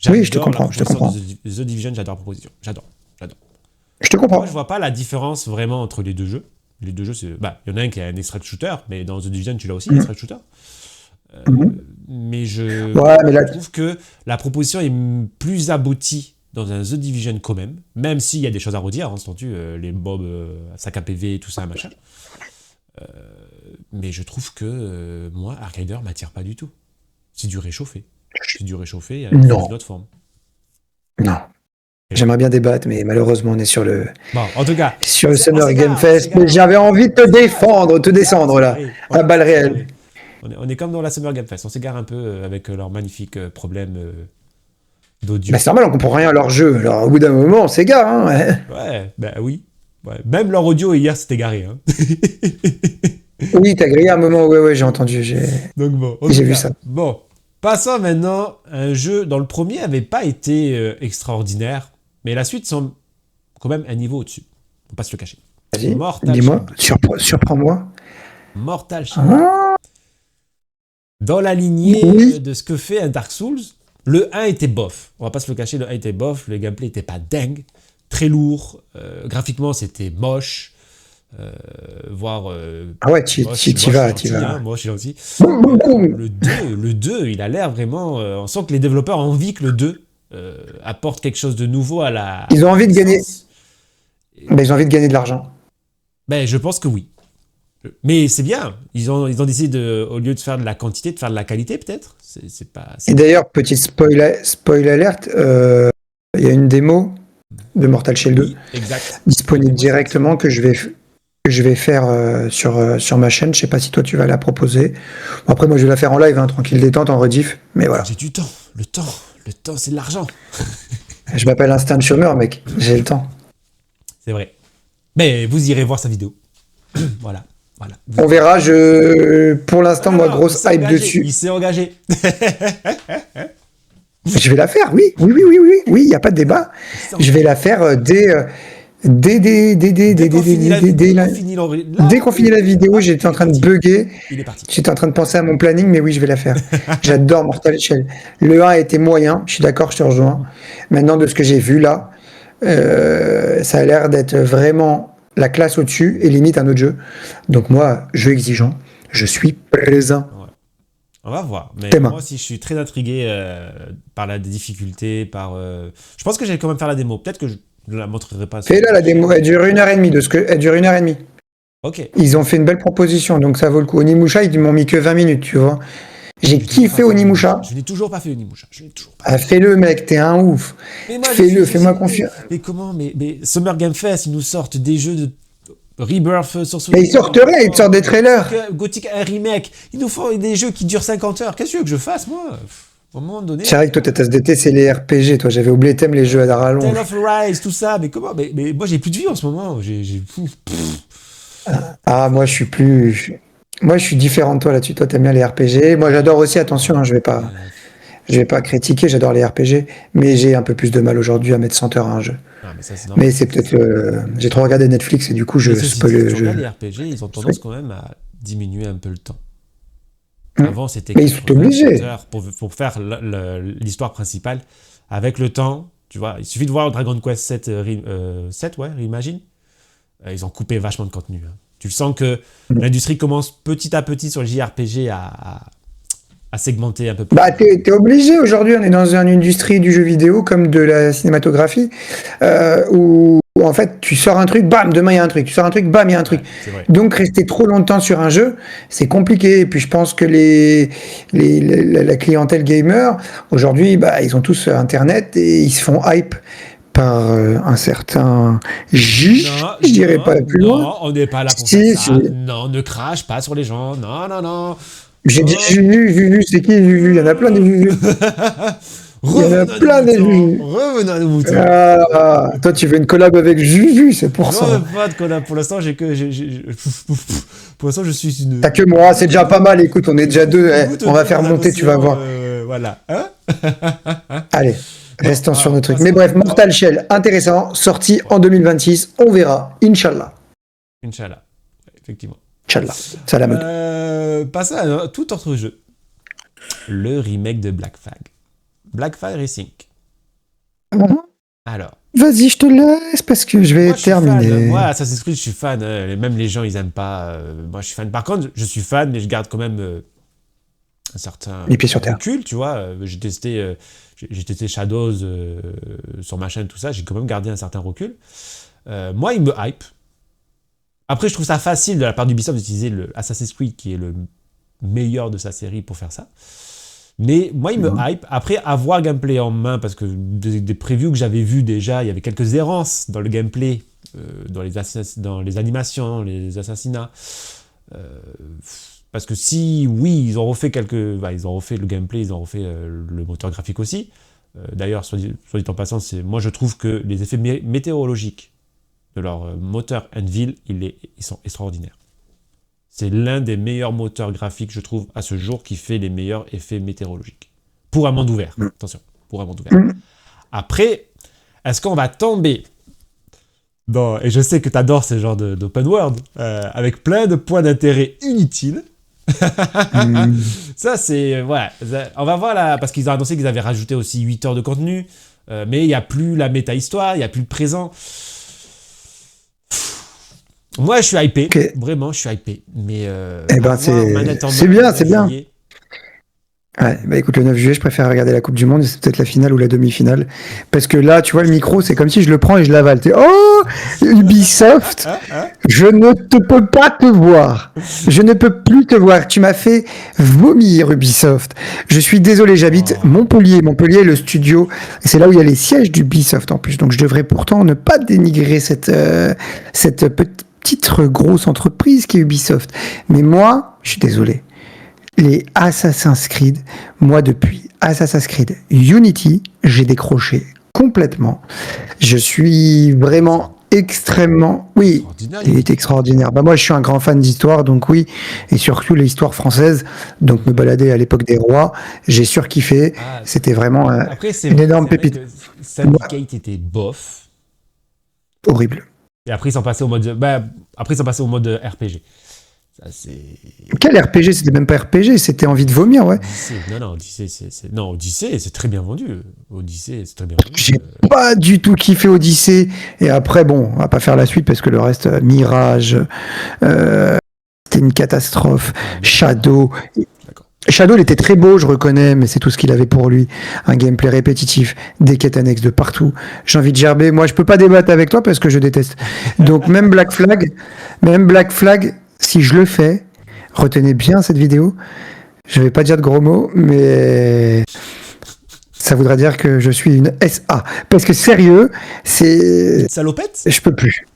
Oui, je te J'adore la comprends, je te proposition comprends. de The Division, j'adore la proposition. J'adore. J'adore. Je te Moi, je comprends. vois pas la différence vraiment entre les deux jeux. Les deux jeux, c'est. Bah, il y en a un qui est un extract shooter, mais dans The Division, tu l'as aussi, Mhm. extract shooter. Mhm. Mais Ouais, mais là, je trouve que la proposition est plus aboutie dans un The Division quand même, même s'il y a des choses à redire, hein, entendu, les mobs, sac à PV et tout ça, machin. Mais je trouve que moi, Ark Rider m'attire pas du tout. C'est du réchauffé. C'est du réchauffé sous non, une autre forme. non. J'aimerais bien débattre, mais malheureusement, on est Bon, en tout cas, sur le on Summer Game s'égare, on Fest. Mais s'égare. j'avais envie de te défendre, te On s'égare, on descendre là, s'égare. à balles On s'égare. réelles. On est comme dans la Summer Game Fest. On s'égare un peu avec leurs magnifiques problèmes Bah, d'audio. c'est normal, on comprend rien à leur jeu. Alors, au bout d'un moment, on s'égare, hein. Ouais. Ouais, bah oui. Ouais. Même leur audio hier, c'était garé. Hein. Oui, t'as grillé un moment, ouais, j'ai entendu, Donc bon, en j'ai tout vu cas, ça. bon. Passons maintenant à un jeu dont le premier avait pas été extraordinaire, mais la suite semble quand même un niveau au-dessus. Faut pas se le cacher. Vas-y, Mortal dis-moi, Shell 2. surprends-moi. Mortal Shell 2. Ah, Dans la lignée oui, de ce que fait un Dark Souls, le 1 était bof. On va pas se le cacher, le 1 était bof, le gameplay était pas dingue, très lourd, graphiquement c'était moche, voire ah ouais, moche, t'y moche vas, et t'y gentil, hein, vas. moche et gentil. Mais là, Beaucoup. le 2 il a l'air vraiment... on sent que les développeurs ont envie que le 2 apporte quelque chose de nouveau à Ils ont la envie de gagner, licence. Et- bah, ils ont envie de gagner de l'argent. ben, je pense que oui. Mais c'est bien. Ils ont décidé, au lieu de faire de la quantité, de faire de la qualité, peut-être. C'est pas... Et d'ailleurs, petit spoil alerte, il y a une démo de Mortal Shell 2 Oui, exact. La disponible démo est sortie. directement que je vais faire sur ma chaîne. Je sais pas si toi tu vas la proposer. Bon, après, moi je vais la faire en live, hein, tranquille détente, en rediff. Mais voilà. J'ai du temps. Le temps, c'est de l'argent. Je m'appelle Instant Chômeur, mec. J'ai le temps. C'est vrai. Mais vous irez voir sa vidéo. Voilà. Voilà. On verra. Pour l'instant, moi, Non, il grosse s'est hype engagé. dessus. Il s'est engagé. Je vais la faire, oui. Oui, il n'y a pas de débat. Je vais la faire Dès qu'on finit la vidéo, dès qu'on finit la vidéo, j'étais en train de bugger. il est parti. J'étais en train de penser à mon planning, mais oui, je vais la faire. J'adore Mortal Shell. Le 1 était moyen, je suis d'accord, je te rejoins. Maintenant, de ce que j'ai vu là, ça a l'air d'être vraiment la classe au-dessus et limite un autre jeu. Donc moi, jeu exigeant, je suis présent. Ouais. On va voir. Mais Tes mains. moi aussi, je suis très intrigué par la difficulté, Je pense que j'allais quand même faire la démo. Peut-être que je ne la montrerai pas. Fais-la la démo, elle dure 1 heure et demie. Elle dure 1 heure et demie. Ok. Ils ont fait une belle proposition, donc ça vaut le coup. Onimusha, ils m'ont mis que 20 minutes, tu vois. J'ai kiffé Onimusha. Je n'ai toujours pas fait Onimusha. Je n'ai toujours pas. Ah, fais-le, mec, t'es un ouf. Mais moi, Fais-le, fais-moi j'ai- confiance. Mais comment mais Summer Game Fest, ils nous sortent des jeux de Rebirth sur Switch. Mais ils sortent rien, ils te sortent des trailers. Gothic, un remake. Ils nous font des jeux qui durent 50 heures. Qu'est-ce que tu veux que je fasse, moi? À un moment donné. C'est vrai que toi, ta tasse d'été, c'est les RPG. Toi, j'avais oublié, t'aimes les jeux à Tale rallonge. of Arise, tout ça. Mais comment? Mais moi, j'ai plus de vie en ce moment. Ah, moi, moi, je suis différent de toi là-dessus. Toi, t'aimes bien les RPG. Moi, j'adore aussi. Attention, hein, Euh, je vais pas critiquer. J'adore les RPG, mais j'ai un peu plus de mal aujourd'hui à mettre 100 heures à un jeu. Ah, mais ça, c'est Mais normal. c'est peut-être, j'ai trop regardé Netflix et du coup, Mais je ceci dit, spoil, tu je, regardes les RPG, ils ont tendance quand même à diminuer un peu le temps. Hmm. Avant, c'était Mais ils sont 80, 100 obligés. heures pour faire l'histoire principale. Avec le temps, tu vois, il suffit de voir Dragon Quest 7, 7 ouais, Reimagine. Ils ont coupé vachement de contenu, hein. Tu sens que l'industrie commence petit à petit sur le JRPG à segmenter un peu plus. Bah, t'es obligé aujourd'hui. On est dans une industrie du jeu vidéo comme de la cinématographie, où en fait, tu sors un truc, bam, demain il y a un truc. Tu sors un truc, bam, il y a un truc. Ouais, c'est vrai. Donc, rester trop longtemps sur un jeu, c'est compliqué. Et puis, je pense que la clientèle gamer, aujourd'hui, bah, ils ont tous Internet et ils se font hype par un certain J, Non, je dirais non, pas plus loin. non, on n'est pas là pour faire Si, ça. si. Non, ne crache pas sur les gens. Non, non, non. J'ai dit Oh. Juju, Juju, c'est qui Juju? Il y en a plein des Juju. Il y en a Revenons à nos plein des moutons. Juju. Revenons à nos moutons. Ah, toi, tu veux une collab avec Juju, c'est pour J'en ça. veux pas de collab. Pour l'instant, j'ai que. Pour l'instant, je suis T'as une que moi, c'est déjà pas mal. Écoute, on est déjà deux. goutte On va d'eau faire dans un monter, tu vas océan. voir. Voilà. Hein. Allez, Bon, restons sur alors, nos trucs. Mais passons bref, maintenant. Mortal Shell, intéressant, sorti Ouais, en 2026. On verra. Inch'Allah. Inch'Allah. Effectivement. Inch'Allah. C'est à la mode. Passons à un tout autre jeu. Le remake de Black Flag. Black Flag Racing. Alors, Vas-y, je te laisse parce que je vais moi je suis fan, hein. Moi terminer. Assassin's Creed je suis fan, hein. Et même les gens ils aiment pas. Moi je suis fan. Par contre, je suis fan, mais je garde quand même un certain Les pieds sur terre. recul, tu vois. J'ai testé Shadows sur ma chaîne, tout ça. J'ai quand même gardé un certain recul. Moi, il me hype. Après, je trouve ça facile de la part d'Ubisoft d'utiliser le Assassin's Creed, qui est le meilleur de sa série, pour faire ça. Mais moi, il me hype. Après, avoir gameplay en main, parce que des previews que j'avais vues déjà, il y avait quelques errances dans le gameplay, dans les animations, les assassinats. Euh, Parce que si, oui, ils ont refait ils ont refait le gameplay, ils ont refait le moteur graphique aussi. D'ailleurs, soit dit en passant, moi je trouve que les effets météorologiques de leur moteur Anvil, ils sont extraordinaires. C'est l'un des meilleurs moteurs graphiques, je trouve, à ce jour, qui fait les meilleurs effets météorologiques. Pour un monde ouvert, attention, pour un monde ouvert. Après, est-ce qu'on va tomber dans, et je sais que tu adores ce genre d'open world, avec plein de points d'intérêt inutiles. Ça, c'est. Ouais, on va voir là, parce qu'ils ont annoncé qu'ils avaient rajouté aussi 8 heures de contenu, mais il n'y a plus la méta-histoire, il n'y a plus le présent. Moi, je suis hypé, Ok. vraiment, je suis hypé. Mais Eh ben, avoir manette en c'est main le bien, 9 c'est bien. juillet. Ouais, bah écoute, le 9 juillet, je préfère regarder la Coupe du Monde, et c'est peut-être la finale ou la demi-finale. Parce que là, tu vois, le micro, c'est comme si je le prends et je l'avale. Oh, Ubisoft, Hein. je ne te peux pas te voir. Je ne peux plus te voir. Tu m'as fait vomir, Ubisoft. Je suis désolé, j'habite Oh. Montpellier. Montpellier, le studio, c'est là où il y a les sièges d'Ubisoft en plus. Donc je devrais pourtant ne pas dénigrer cette petite grosse entreprise qui est Ubisoft. Mais moi, je suis désolé. Les Assassin's Creed, moi depuis Assassin's Creed Unity, j'ai décroché complètement. Je suis vraiment extrêmement... Oui, Extraordinaire, il est Unity. extraordinaire. Bah moi, je suis un grand fan d'histoire, donc oui, et surtout l'histoire française. Donc me balader à l'époque des rois, j'ai surkiffé. Ah, C'était vraiment après, une énorme c'est vrai pépite. que Moi, Syndicate était bof. horrible. Et après, ils sont passés au mode. Après, ils sont passés au mode RPG. Ça, c'est. Quel RPG? C'était même pas RPG, c'était envie de vomir, ouais. Odyssée. Non, non, Odyssée, non, Odyssée, c'est très bien vendu. Odyssée, c'est très bien vendu. J'ai pas du tout kiffé Odyssey. Et après, bon, on va pas faire la suite parce que le reste, Mirage, c'était une catastrophe. Shadow. D'accord. Shadow, il était très beau, je reconnais, mais c'est tout ce qu'il avait pour lui. Un gameplay répétitif, des quêtes annexes de partout. J'ai envie de gerber. Moi, je peux pas débattre avec toi parce que je déteste. Donc, même Black Flag, si je le fais, retenez bien cette vidéo. Je vais pas dire de gros mots, mais ça voudrait dire que je suis une SA. Parce que sérieux, Une salopette. je peux plus.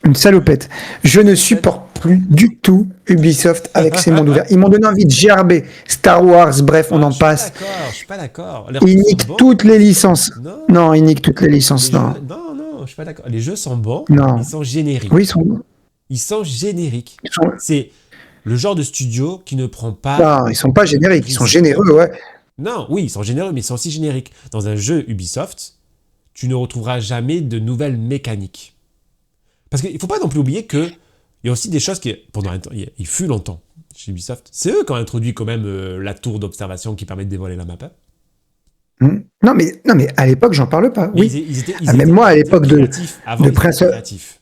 Une salopette. Je ne supporte plus du tout Ubisoft avec ses mondes ouverts. Ils m'ont donné envie de gerber Star Wars, bref, on en passe. Je suis pas d'accord. Les Ils retours sont niquent bons. toutes les licences. Non, Non, ils niquent toutes les licences, les non. jeux. Non, non, je suis pas d'accord. Les jeux sont bons, Non. ils sont génériques. Oui, ils sont bons. Ils sont génériques. Ils sont... C'est le genre de studio qui ne prend pas Non, ils sont pas de génériques, ils sont risques. généreux, ouais. Non, oui, ils sont généreux, mais ils sont aussi génériques. Dans un jeu Ubisoft, tu ne retrouveras jamais de nouvelles mécaniques. Parce qu'il ne faut pas non plus oublier que il y a aussi des choses qui, pendant un temps, il fut longtemps chez Ubisoft, c'est eux qui ont introduit quand même la tour d'observation qui permet de dévoiler la map. Hein. Non, mais à l'époque, j'en parle pas, Mais oui. Ah, même moi, à ils étaient l'époque créatifs. Avant, de ils étaient Prince of... créatifs.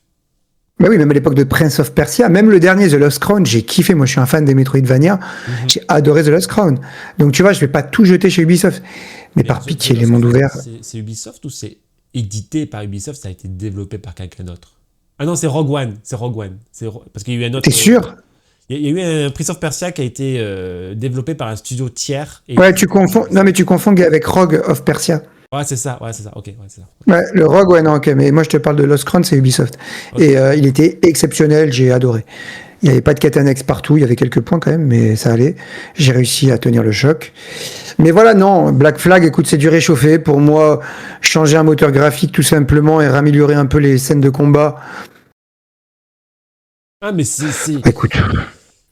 Bah oui, même à l'époque de Prince of Persia, même le dernier, The Lost Crown, j'ai kiffé. Moi, je suis un fan des Metroidvania. Mhm. J'ai adoré The Lost Crown. Donc, tu vois, je vais pas tout jeter chez Ubisoft. Mais Mais par The pitié, les Lost mondes Crown, ouverts. c'est Ubisoft ou c'est édité par Ubisoft, ça a été développé par quelqu'un d'autre? Ah non, c'est Rogue One. C'est Rogue One. Parce qu'il y a eu un autre. T'es sûr? Il y a eu un Prince of Persia qui a été développé par un studio tiers et Ouais, édité tu par confonds. Non, Ubisoft. mais tu confonds avec Rogue of Persia. Ouais, c'est ça. Ouais, c'est ça. Ok, ouais, c'est ça. Ouais, le Rogue, ouais, non, ok. Mais moi, je te parle de Lost Crown, c'est Ubisoft. Ok. Et il était exceptionnel, j'ai adoré. Il n'y avait pas de quête annexe partout, il y avait quelques points quand même, mais ça allait. J'ai réussi à tenir le choc. Mais voilà, non, Black Flag, écoute, c'est du réchauffé. Pour moi, changer un moteur graphique tout simplement et améliorer un peu les scènes de combat. Ah, mais c'est Écoute,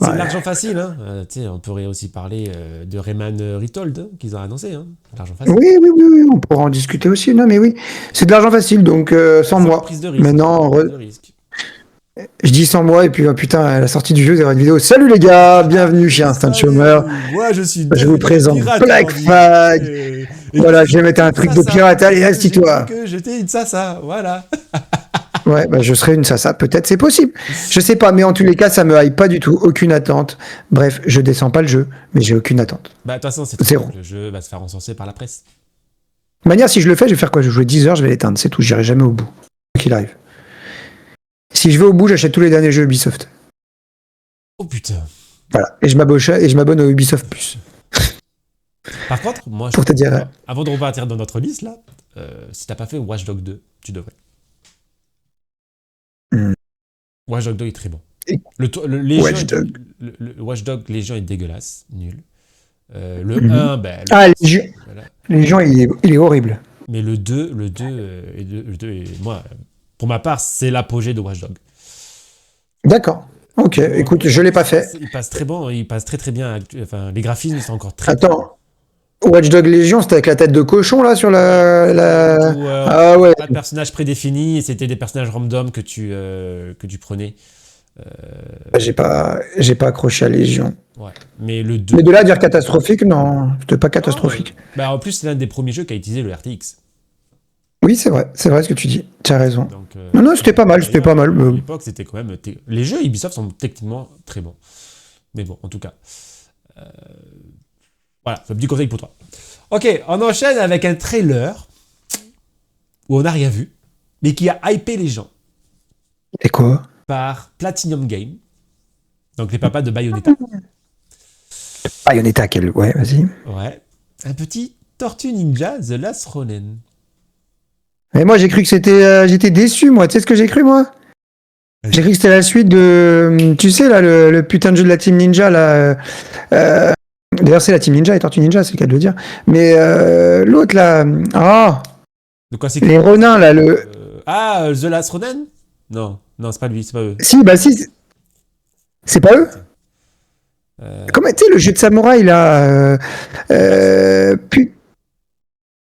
c'est de ouais. l'argent facile. Hein. Tu sais, on pourrait aussi parler de Rayman Retold hein, qu'ils ont annoncé. Hein. De l'argent facile. Oui, on pourra en discuter aussi. Non, mais oui, c'est de l'argent facile, donc sans Sans moi. prise de risque. Sans Maintenant, prise de risque. je dis sans moi, et puis putain, à la sortie du jeu, il y aura une vidéo. Salut les gars, bienvenue chez Instant Chômeur. Salut, moi je suis Je vous devenu un présente pirate Black aujourd'hui. Flag. Et Voilà, j'ai je vais mettre été un une truc de sasa, pirate. Allez, parce que j'ai dit assis-toi. que j'étais une sasa, voilà. Ouais, bah, je serai une Sasa, peut-être, c'est possible. Je sais pas, mais en tous les cas, ça me hype pas du tout, aucune attente. Bref, je descends pas le jeu, mais j'ai aucune attente. Bah de toute façon c'est très Zéro. simple, le jeu va se faire encenser par la presse. De manière, si je le fais, je vais faire quoi? Je vais jouer 10 heures, je vais l'éteindre, c'est tout, j'irai jamais au bout. Quoi qu'il arrive. Si je vais au bout, j'achète tous les derniers jeux Ubisoft. Oh putain. Voilà. Et je m'abonne au Ubisoft Plus. Par contre, moi je Pour te trouve, dire. avant de repartir dans notre liste là, si t'as pas fait Watch Dogs 2, tu devrais. Hmm. Watch Dogs 2 est très bon. Et- Légion Watch Dogs. le Watch Dogs Légion est dégueulasse, nul. Le Mhm. 1, ben, Ah, voilà. les gens, il est horrible. Mais le 2, le 2 moi, pour ma part, c'est l'apogée de Watch Dogs. D'accord. Ok, écoute, je l'ai pas fait. Il passe très bon, il passe très très bien. Enfin, les graphismes sont encore très bons. Attends, Watch Dogs Légion, c'était avec la tête de cochon, là, sur la... Où, Ah ouais. pas de personnages prédéfinis, et c'était des personnages random que tu prenais. J'ai pas accroché à Légion. Ouais. Mais le 2. Mais de là à dire catastrophique, non, c'était pas catastrophique. Bah, en plus, c'est l'un des premiers jeux qui a utilisé le RTX. Oui, c'est vrai ce que tu dis, tu as raison. Donc, Non, c'était pas mal, c'était pas mal. À l'époque, c'était quand même. Les jeux Ubisoft sont techniquement très bons. Mais bon, en tout cas. Voilà, c'est un petit conseil pour toi. Ok, on enchaîne avec un trailer où on n'a rien vu, mais qui a hypé les gens Et quoi? par Platinum Game, donc les papas de Bayonetta. Bayonetta, ouais, vas-y. Ouais, un petit Tortue Ninja The Last Ronin. Mais moi, j'ai cru que c'était... j'étais déçu, moi. Tu sais ce que j'ai cru, moi? J'ai cru que c'était la suite de... Tu sais, là, le putain de jeu de la Team Ninja, là... D'ailleurs, c'est la Team Ninja et Tortue Ninja, c'est le cas de le dire. Mais l'autre, là... Ah, De quoi c'est les Ronins, là, le... The Last Ronin. Non, c'est pas lui, c'est pas eux. Si, bah si, c'est pas eux? Comment, tu sais, le jeu de samouraï, là...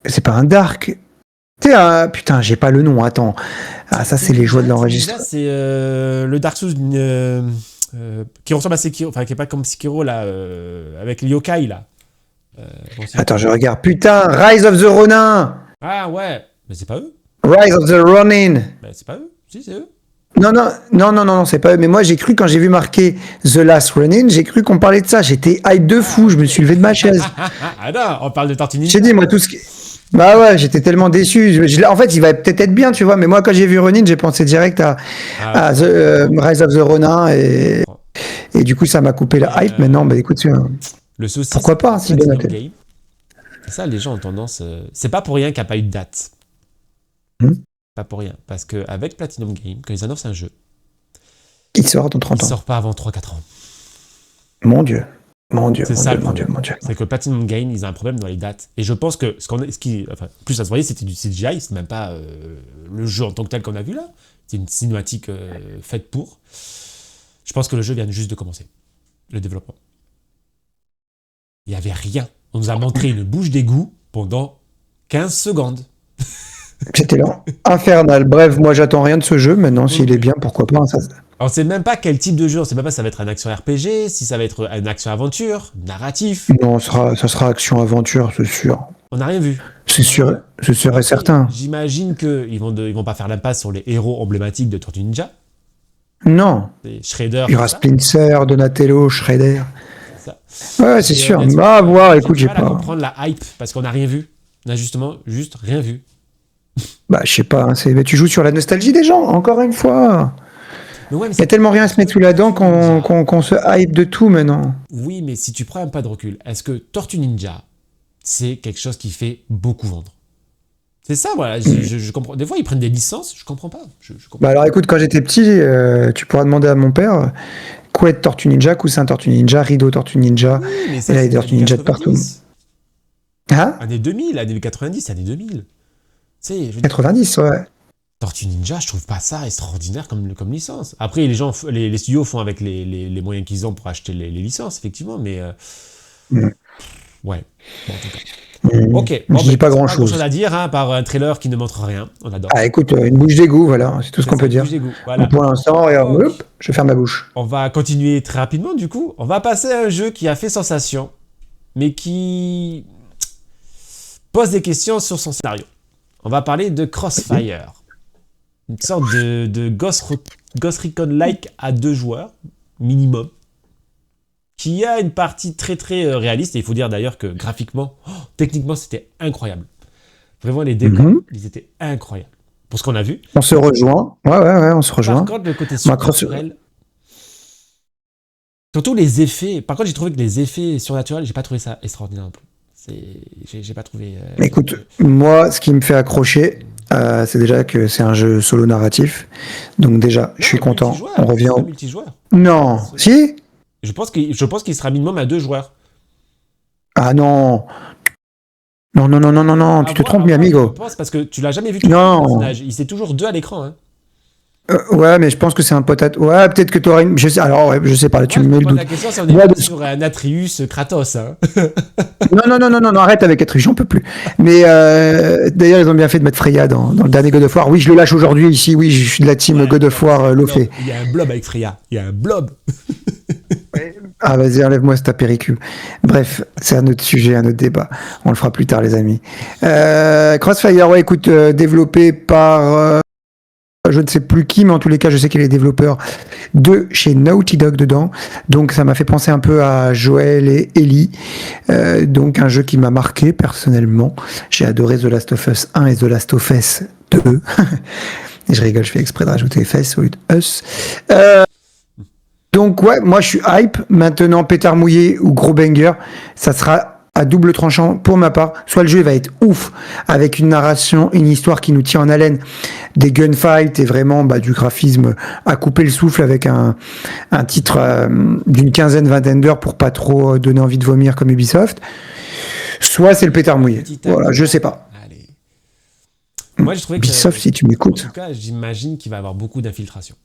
C'est pas un Dark... Tu sais, putain, j'ai pas le nom, attends. Ah, ça, c'est les joies de l'enregistrement. C'est le Dark Souls qui ressemble à Sekiro, enfin qui est pas comme Sekiro là, avec le yokai là. Attends, je regarde. Putain, Rise of the Ronin! Ah ouais, mais c'est pas eux. Rise of the Ronin! Ben, c'est pas eux. Si, c'est eux. Non, c'est pas eux. Mais moi, j'ai cru, quand j'ai vu marqué The Last Ronin, j'ai cru qu'on parlait de ça. J'étais hype de fou, je me suis levé de ma chaise. Ah non, on parle de Tortue Ninja. J'ai dit, moi, tout ce qui... Bah ouais, j'étais tellement déçu. En fait, il va peut-être être bien, tu vois. Mais moi, quand j'ai vu Ronin, j'ai pensé direct à Rise of the Ronin. Et du coup, ça m'a coupé la hype. Maintenant, bah écoute, le souci, pourquoi pas, si Platinum bien Game. C'est ça, les gens ont tendance. C'est pas pour rien qu'il n'y a pas eu de date. Pas pour rien. Parce qu'avec Platinum Game, quand ils annoncent un jeu, il sort dans 30 il ans. sort pas avant 3-4 ans. Mon Dieu. Mon Dieu, C'est mon ça Dieu, le mon Dieu, problème. mon Dieu. C'est que Platinum Games, ils ont un problème dans les dates. Et je pense que enfin, plus ça se voyait, c'était du CGI, c'est même pas le jeu en tant que tel qu'on a vu là. C'est une cinématique faite pour. Je pense que le jeu vient juste de commencer, le développement. Il n'y avait rien. On nous a montré une bouche d'égout pendant 15 secondes. C'était là. Infernal. Bref, moi j'attends rien de ce jeu. Maintenant, s'il est Ok. bien, pourquoi pas, hein, ça. On sait même pas quel type de jeu, on sait même pas si ça va être un action RPG, si ça va être un action aventure, narratif. Non, ça sera action-aventure, c'est sûr. On n'a rien vu. C'est On n'a rien vu. sûr, ce serait Après, certain. j'imagine qu'ils vont pas faire l'impasse sur les héros emblématiques de Tortue Ninja. Non. C'est Shredder, Il y tout aura ça. Splinter, Donatello, Shredder. C'est ça. Ouais, c'est Et sûr. honnêtement, Va voir, j'ai écoute, du j'ai mal à pas. comprendre la hype parce qu'on n'a rien vu. On a justement juste rien vu. Bah, je sais pas, hein, mais tu joues sur la nostalgie des gens, encore une fois. Mais ouais, mais Il y a c'est tellement rien à se mettre sous la dent Tortue Ninja. qu'on se hype de tout maintenant. Oui, mais si tu prends un pas de recul, est-ce que Tortue Ninja, c'est quelque chose qui fait beaucoup vendre? C'est ça, voilà. Je comprends. Des fois, ils prennent des licences, je comprends pas. Je comprends Bah alors écoute, quand j'étais petit, tu pourras demander à mon père, couette Tortue Ninja, coussin Tortue Ninja, rideau Tortue Ninja, Oui, mais et ça, là il y a c'est des les Tortues années Ninja de partout. 90. Hein? Années 2000, années 90, années 2000. Tu sais, je veux dire, 90, ouais. Tortue Ninja, je trouve pas ça extraordinaire comme licence. Après, les gens, les studios font avec les moyens qu'ils ont pour acheter les licences, effectivement, mais Mm. ouais. Bon, en tout cas. Mm. Ok, Je bon, dis ben, pas pas grand grand chose chose. à dire, hein, par un trailer qui ne montre rien. On adore. Ah écoute, une bouche d'égout, voilà, c'est tout ce C'est qu'on ça, peut dire. bouge d'égout. Donc Voilà. pour l'instant, regarde, Ok. hop, je ferme ma bouche. On va continuer très rapidement, du coup. On va passer à un jeu qui a fait sensation, mais qui pose des questions sur son scénario. On va parler de Crossfire. Une sorte de Ghost Recon-like à 2 joueurs, minimum, qui a une partie très très réaliste. Et il faut dire d'ailleurs que graphiquement, techniquement, c'était incroyable. Vraiment, les décors, Mhm. ils étaient incroyables. Pour ce qu'on a vu. On se rejoint. Ouais, on se Par rejoint. contre, le côté Ma cross- surnaturel, surtout les effets. Par contre, j'ai trouvé que les effets surnaturels, j'ai pas trouvé ça extraordinaire non plus. J'ai pas trouvé. Écoute, moi, ce qui me fait accrocher, c'est déjà que c'est un jeu solo narratif. Donc déjà, je suis content. Multijoueur, On revient c'est pas au... multijoueur. Non. Si? Je pense qu'il sera minimum à 2 joueurs. Ah non. Non, tu te trompes, mi Je amigo. pense parce que tu l'as jamais vu tout Non. personnage. Il c'est toujours 2 à l'écran. Hein. Ouais, mais je pense que c'est un pote à... Ouais, peut-être que tu aurais une... Je sais... Alors, ouais, je sais pas, là, tu Moi, me je mets me le pose doute. la question si on est Ouais, pas sur un Atreus Kratos. Hein. non, arrête avec Atreus, j'en peux plus. Mais d'ailleurs, ils ont bien fait de mettre Freya dans le dernier God of War. Oui, je le lâche aujourd'hui ici. Oui, je suis de la team God of War Lofé. Il y a un blob avec Freya. Il y a un blob. Ah, vas-y, enlève-moi cette péricule. Bref, c'est un autre sujet, un autre débat. On le fera plus tard, les amis. Crossfire, ouais, écoute, développé par... je ne sais plus qui, mais en tous les cas, je sais qu'il est développeur de chez Naughty Dog dedans. Donc, ça m'a fait penser un peu à Joël et Ellie. Donc, un jeu qui m'a marqué personnellement. J'ai adoré The Last of Us 1 et The Last of Us 2. Et je rigole, je fais exprès de rajouter FS au lieu de Us. Donc, ouais, moi, je suis hype. Maintenant, pétard mouillé ou gros banger, ça sera à double tranchant pour ma part. Soit le jeu va être ouf, avec une narration, une histoire qui nous tient en haleine, des gunfights et vraiment du graphisme à couper le souffle avec un titre d'une vingtaine d'heures pour pas trop donner envie de vomir comme Ubisoft. Soit c'est le pétard mouillé. Voilà, je sais pas. Allez. Moi, j'ai trouvé que. Ubisoft, si tu En m'écoutes. tout cas, j'imagine qu'il va y avoir beaucoup d'infiltration.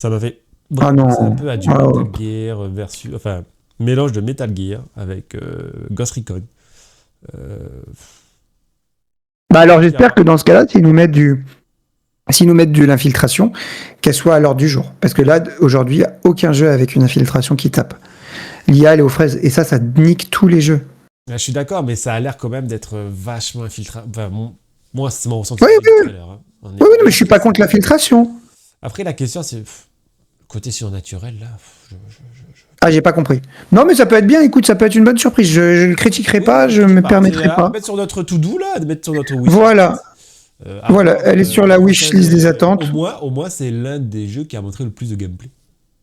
Ça m'a fait. Ah non. C'est un peu à du Ah, Metal Gear versus. Enfin, mélange de Metal Gear avec Ghost Recon. Alors j'espère que dans ce cas-là, s'ils nous mettent de l'infiltration, qu'elle soit à l'ordre du jour. Parce que là, aujourd'hui, il n'y a aucun jeu avec une infiltration qui tape. L'IA, elle est aux fraises. Et ça nique tous les jeux. Je suis d'accord, mais ça a l'air quand même d'être vachement infiltré. Enfin, moi, c'est mon ressenti. Oui, tout à l'heure, hein. Oui, non, mais je suis pas contre l'infiltration. Après, la question, c'est. Côté surnaturel, là. Ah, j'ai pas compris. Non, mais ça peut être bien, écoute, ça peut être une bonne surprise. Je ne critiquerai pas, je me permettrai À pas. mettre sur notre to-do, là, de mettre sur notre wish. Voilà. Voilà, elle est sur la wishlist des attentes. Au moins, c'est l'un des jeux qui a montré le plus de gameplay.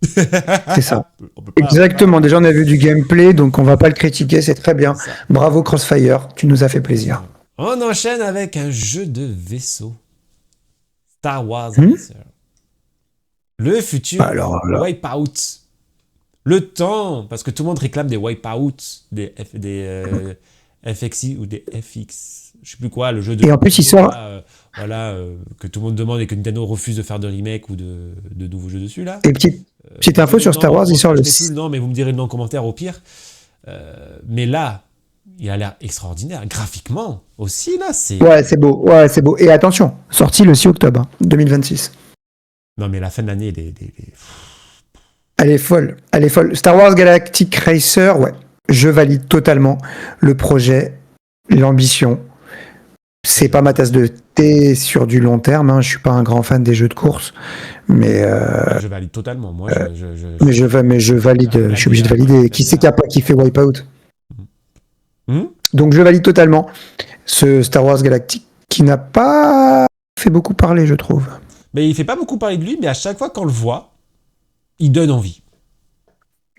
C'est ça. On peut pas- Exactement. Déjà, on a vu du gameplay, donc on va pas le critiquer, c'est très bien. Ça. Bravo Crossfire, tu nous as fait plaisir. On enchaîne avec un jeu de vaisseau. Star Wars Racer. Le futur Alors là. Wipeout. Le temps, parce que tout le monde réclame des wipeouts, FXI ou des FX, je sais plus quoi, le jeu de Et en plus, il Nintendo, sort. là, voilà, que tout le monde demande et que Nintendo refuse de faire de remake ou de nouveaux jeux dessus, là. Et petite J'ai info oublié le sur Star nom, Wars, il sort je le n'ai plus le nom, mais vous me direz le nom en commentaire au pire. Mais là, il a l'air extraordinaire. Graphiquement aussi, là, c'est... Ouais, c'est beau. Ouais, c'est beau. Et attention, sorti le 6 octobre 2026. Non, mais la fin de l'année, Elle est folle. Elle est folle. Star Wars Galactic Racer, ouais. Je valide totalement le projet, l'ambition. C'est pas ma tasse de thé sur du long terme. Hein. Je suis pas un grand fan des jeux de course, mais je valide totalement. Moi, mais je valide. Je suis obligé de valider. Qui c'est qui a pas kiffé Wipeout? Hmm. Donc je valide totalement ce Star Wars Galactic qui n'a pas fait beaucoup parler, je trouve. Mais il fait pas beaucoup parler de lui, mais à chaque fois qu'on le voit, il donne envie.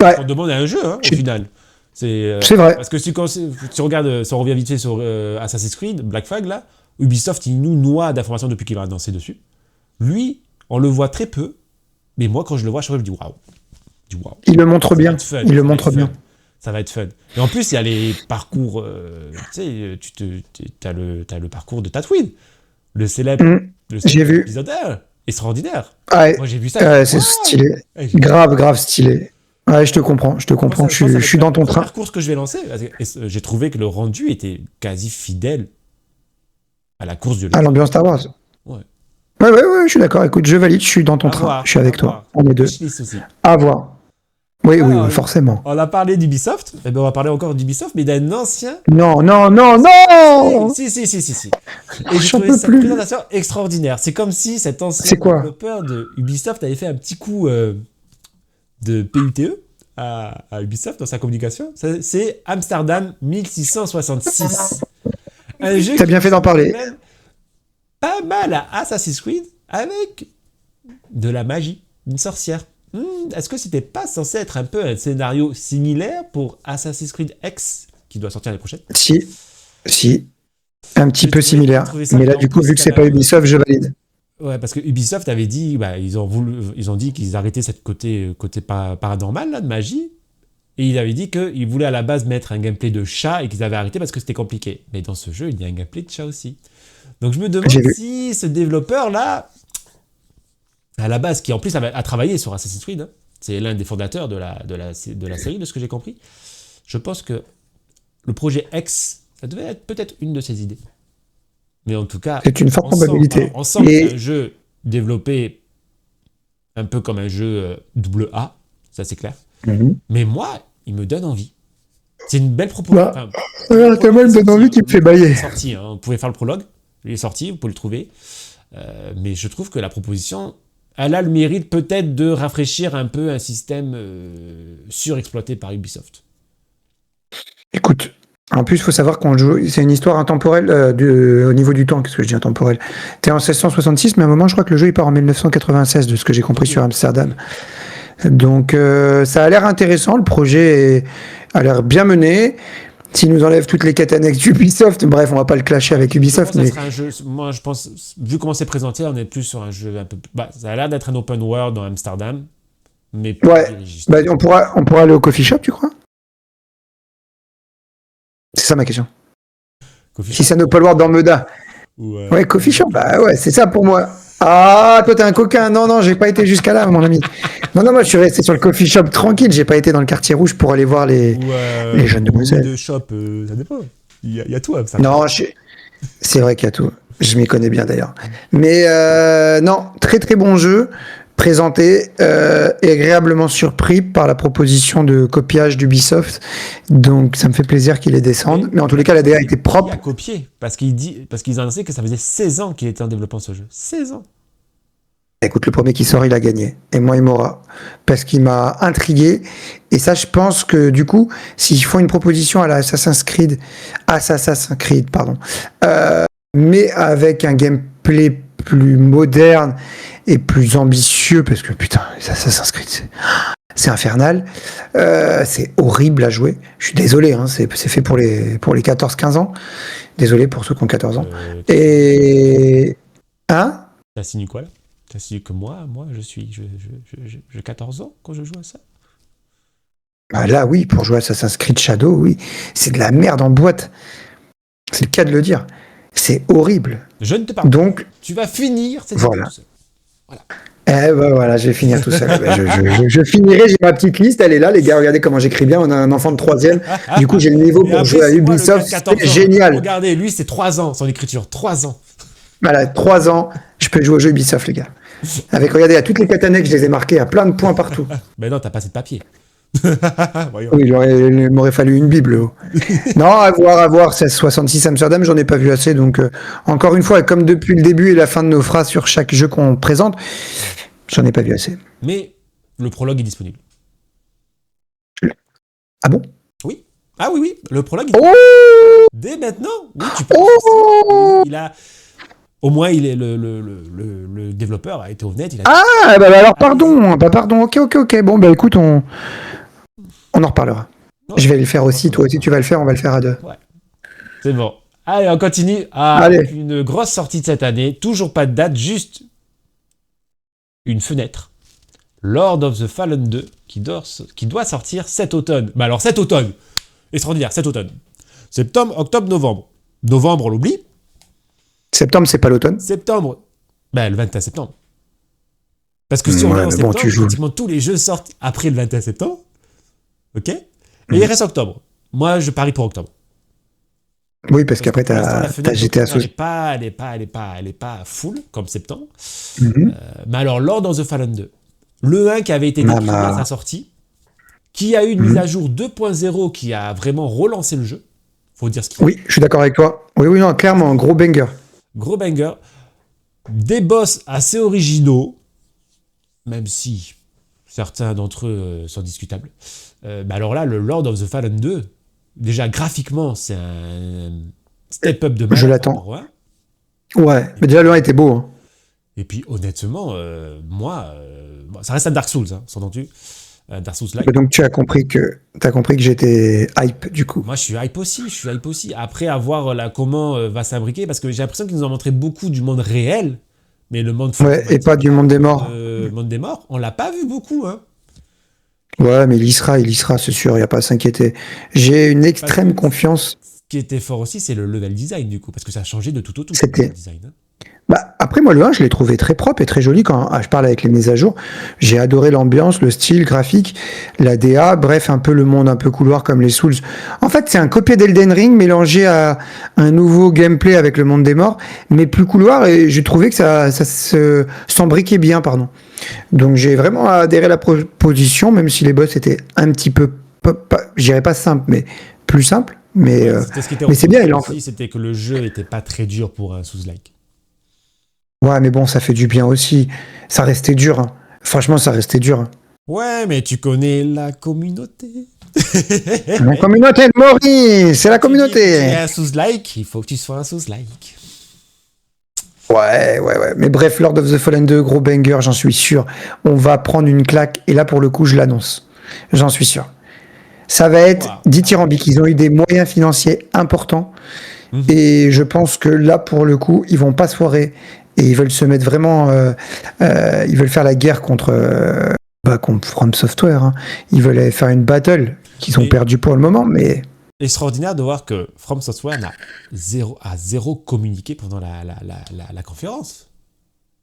Ouais, On demande à un jeu, hein, au final. c'est vrai. Parce que si on regarde, si on revient vite fait sur Assassin's Creed, Black Flag, là, Ubisoft, il nous noie d'informations depuis qu'il va danser dessus. Lui, on le voit très peu, mais moi, quand je le vois, je me dis waouh. Il le montre bien. Fun, Il le montre bien. Ça va être fun. Et en plus, il y a les parcours. Tu sais, t'as le parcours de Tatooine. Le célèbre, J'ai vu. épisode 1. Extraordinaire. Ouais, Moi, j'ai vu ça. c'est stylé. Hey, Grave stylé. Ouais, je te comprends. Je suis dans ton train. C'est la première course que je vais lancer. Et j'ai trouvé que le rendu était quasi fidèle à la course de À l'ambiance Star Wars. Ouais. Ouais, je suis d'accord. Écoute, je valide, je suis dans ton train. Je suis avec toi. On est deux. Aussi. À voir. Oui, Alors, oui, forcément. On a parlé d'Ubisoft. Eh ben, on va parler encore d'Ubisoft, mais d'un ancien. Non. Si. Et j'ai J'en trouvé peux cette plus. présentation extraordinaire. C'est comme si cet ancien C'est quoi? développeur de Ubisoft avait fait un petit coup de PUTE à Ubisoft dans sa communication. C'est Amsterdam 1666. Un jeu T'as bien fait d'en parler. même pas mal à Assassin's Creed avec de la magie, une sorcière. Est-ce que c'était pas censé être un peu un scénario similaire pour Assassin's Creed X qui doit sortir l'année prochaine? Si. Un petit peu similaire. Mais là, du coup, vu que c'est pas Ubisoft, je valide. Ouais, parce que Ubisoft avait dit, ils ont dit qu'ils arrêtaient cette côté paranormal là, de magie. Et ils avaient dit qu'ils voulaient à la base mettre un gameplay de chat et qu'ils avaient arrêté parce que c'était compliqué. Mais dans ce jeu, il y a un gameplay de chat aussi. Donc je me demande si ce développeur-là, à la base, qui en plus a travaillé sur Assassin's Creed, hein, c'est l'un des fondateurs de la série, de ce que j'ai compris, je pense que le projet X, ça devait être peut-être une de ses idées. Mais en tout cas, c'est une forte probabilité. On sent que c'est un jeu développé un peu comme un jeu double A, ça c'est clair. Mais moi, il me donne envie. C'est une belle proposition. Tellement il me donne envie qu'il me fait bailler. Il est sorti, hein. Vous pouvez faire le prologue. Il est sorti, vous pouvez le trouver. Mais je trouve que la proposition, elle a le mérite peut-être de rafraîchir un peu un système surexploité par Ubisoft. Écoute, en plus, il faut savoir qu'on joue. C'est une histoire intemporelle au niveau du temps. Qu'est-ce que je dis intemporelle? T'es en 1666, mais à un moment, je crois que le jeu il part en 1996, de ce que j'ai compris sur Amsterdam. Donc, ça a l'air intéressant. Le projet a l'air bien mené. S'ils nous enlèvent toutes les quêtes annexes d'Ubisoft, bref, on va pas le clasher avec Ubisoft. Mais moi, je pense, vu comment c'est présenté, on est plus sur un jeu un peu. Ça a l'air d'être un open world dans Amsterdam, mais plus dirigiste. On pourra aller au coffee shop, tu crois? C'est ça ma question. Si c'est un open world dans Meda. Ouais, coffee shop, bah ouais, c'est ça pour moi. Ah, toi t'es un coquin. Non, j'ai pas été jusqu'à là, mon ami. Non, moi je suis resté sur le coffee shop tranquille. J'ai pas été dans le quartier rouge pour aller voir les jeunes demoiselles. De shop, ça dépend. Il y a tout. Ça non, c'est vrai qu'il y a tout. Je m'y connais bien d'ailleurs. Mais non, très très bon jeu. Présenté et agréablement surpris par la proposition de copiage d'Ubisoft. Donc ça me fait plaisir qu'il les descende. Mais en tous les cas, la DA était propre. Il a copié parce qu'ils annonçaient que ça faisait 16 ans qu'il était en développement ce jeu. 16 ans. Écoute, le premier qui sort, il a gagné. Et moi, il m'aura. Parce qu'il m'a intrigué. Et ça, je pense que du coup, s'ils font une proposition à la Assassin's Creed, mais avec un gameplay plus moderne et plus ambitieux, parce que putain, Assassin's Creed, c'est infernal. C'est horrible à jouer. Je suis désolé, hein, c'est fait pour les 14-15 ans. Désolé pour ceux qui ont 14 ans. Et... Hein? T'as signé quoi là? T'as signé que moi, j'ai 14 ans quand je joue à ça. Bah là, oui, pour jouer à Assassin's Creed Shadow, oui. C'est de la merde en boîte. C'est le cas de le dire. C'est horrible. Je ne te parle plus. Donc, Tu vas finir cette vidéo voilà. tout seul. Voilà. Eh ben voilà, je vais finir tout seul. Ben, je finirai, j'ai ma petite liste, elle est là, les gars, regardez comment j'écris bien, on a un enfant de troisième. Du coup, j'ai le niveau Et pour après, jouer à c'est moi le gars de Ubisoft, 14 c'est ans. génial. Regardez, lui, c'est 3 ans, son écriture. 3 ans. Voilà, 3 ans, je peux jouer aux jeux Ubisoft, les gars. Avec, regardez, à toutes les katanes, je les ai marquées à plein de points partout. Ben non, t'as pas assez de papier. Voyons. Oui, il m'aurait fallu une Bible. Oh. Non, à voir, 1666 Amsterdam, j'en ai pas vu assez. Donc, encore une fois, comme depuis le début et la fin de nos phrases sur chaque jeu qu'on présente, j'en ai pas vu assez. Mais le prologue est disponible. Ah bon? Oui. Ah oui, oui, le prologue est Oh! dès maintenant. Oui, tu peux. Oh! Il a. Au moins, il est le développeur a été honnête. Il a Ah, bah alors pardon, ok. Bon, bah écoute, on en reparlera. Je vais le faire aussi, toi aussi tu vas le faire, on va le faire à deux. Ouais. C'est bon. Allez, on continue. Ah, Allez. une grosse sortie de cette année. Toujours pas de date, juste une fenêtre. Lord of the Fallen 2 qui doit sortir cet automne. Bah alors cet automne. Extraordinaire, cet automne. Septembre, octobre, novembre. Novembre, on l'oublie. Septembre, c'est pas l'automne. Septembre, bah le 21 septembre. Parce que si on est en mais septembre, bon, tu joues. pratiquement tous les jeux sortent après le 21 septembre. Ok. Et il reste octobre. Moi, je parie pour octobre. Oui, parce qu'après, Pour l'instant, la t'as fenêtre GTA d'octobre, Social. elle est pas full comme septembre. Mhm. Mais alors, Lord of the Fallen 2, le 1 qui avait été déprimé à sa sortie, qui a eu une mise à jour 2.0 qui a vraiment relancé le jeu. Faut dire ce qu'il y a. Oui, je suis d'accord avec toi. Oui, non, clairement, gros banger. Gros banger. Des boss assez originaux, même si certains d'entre eux sont discutables. Mais alors là, le Lord of the Fallen 2, déjà graphiquement, c'est un step-up de malade. Je l'attends. Ouais, mais déjà le 1 était beau. Hein. Et puis honnêtement, moi, bon, ça reste un Dark Souls, hein, sans entendu. Dark Souls-like. Donc tu as compris que j'étais hype du coup. Moi, je suis hype aussi. Après, à voir là, comment va s'imbriquer, parce que j'ai l'impression qu'ils nous ont montré beaucoup du monde réel, mais le monde Ouais, et pas du monde des morts. Le monde des morts, on l'a pas vu beaucoup, hein. Ouais, mais il y sera, c'est sûr, il n'y a pas à s'inquiéter. J'ai une extrême confiance. Ce qui était fort aussi, c'est le level design, du coup, parce que ça a changé de tout au tout. C'était- Le level design, hein. Bah, après, moi, le 1, je l'ai trouvé très propre et très joli quand je parle avec les mises à jour. J'ai adoré l'ambiance, le style graphique, la DA, bref, un peu le monde un peu couloir comme les Souls. En fait, c'est un copier d'Elden Ring mélangé à un nouveau gameplay avec le monde des morts, mais plus couloir et j'ai trouvé que ça s'embriquait bien, pardon. Donc, j'ai vraiment adhéré à la proposition, même si les boss étaient un petit peu, je dirais pas simple, mais plus simple. Mais, C'était ce qui était mais c'est bien, il en aussi, c'était que le jeu était pas très dur pour un Souls-like. Ouais, mais bon, ça fait du bien aussi. Ça restait dur. Hein. Franchement, ça restait dur. Hein. Ouais, mais tu connais la communauté. La communauté de Maurice, c'est la Tu es communauté. un Souls-like, il faut que tu sois un Souls-like. Ouais. Mais bref, Lord of the Fallen 2, gros banger, j'en suis sûr. On va prendre une claque. Et là, pour le coup, je l'annonce. J'en suis sûr. Ça va être Wow. dithyrambique. Ils ont eu des moyens financiers importants. Mhm. Et je pense que là, pour le coup, ils vont pas se foirer. Et ils veulent se mettre vraiment. Ils veulent faire la guerre contre From Software. Hein. Ils veulent faire une battle qu'ils ont Et- perdu pour le moment, mais. Extraordinaire de voir que From Software a zéro communiqué pendant la conférence.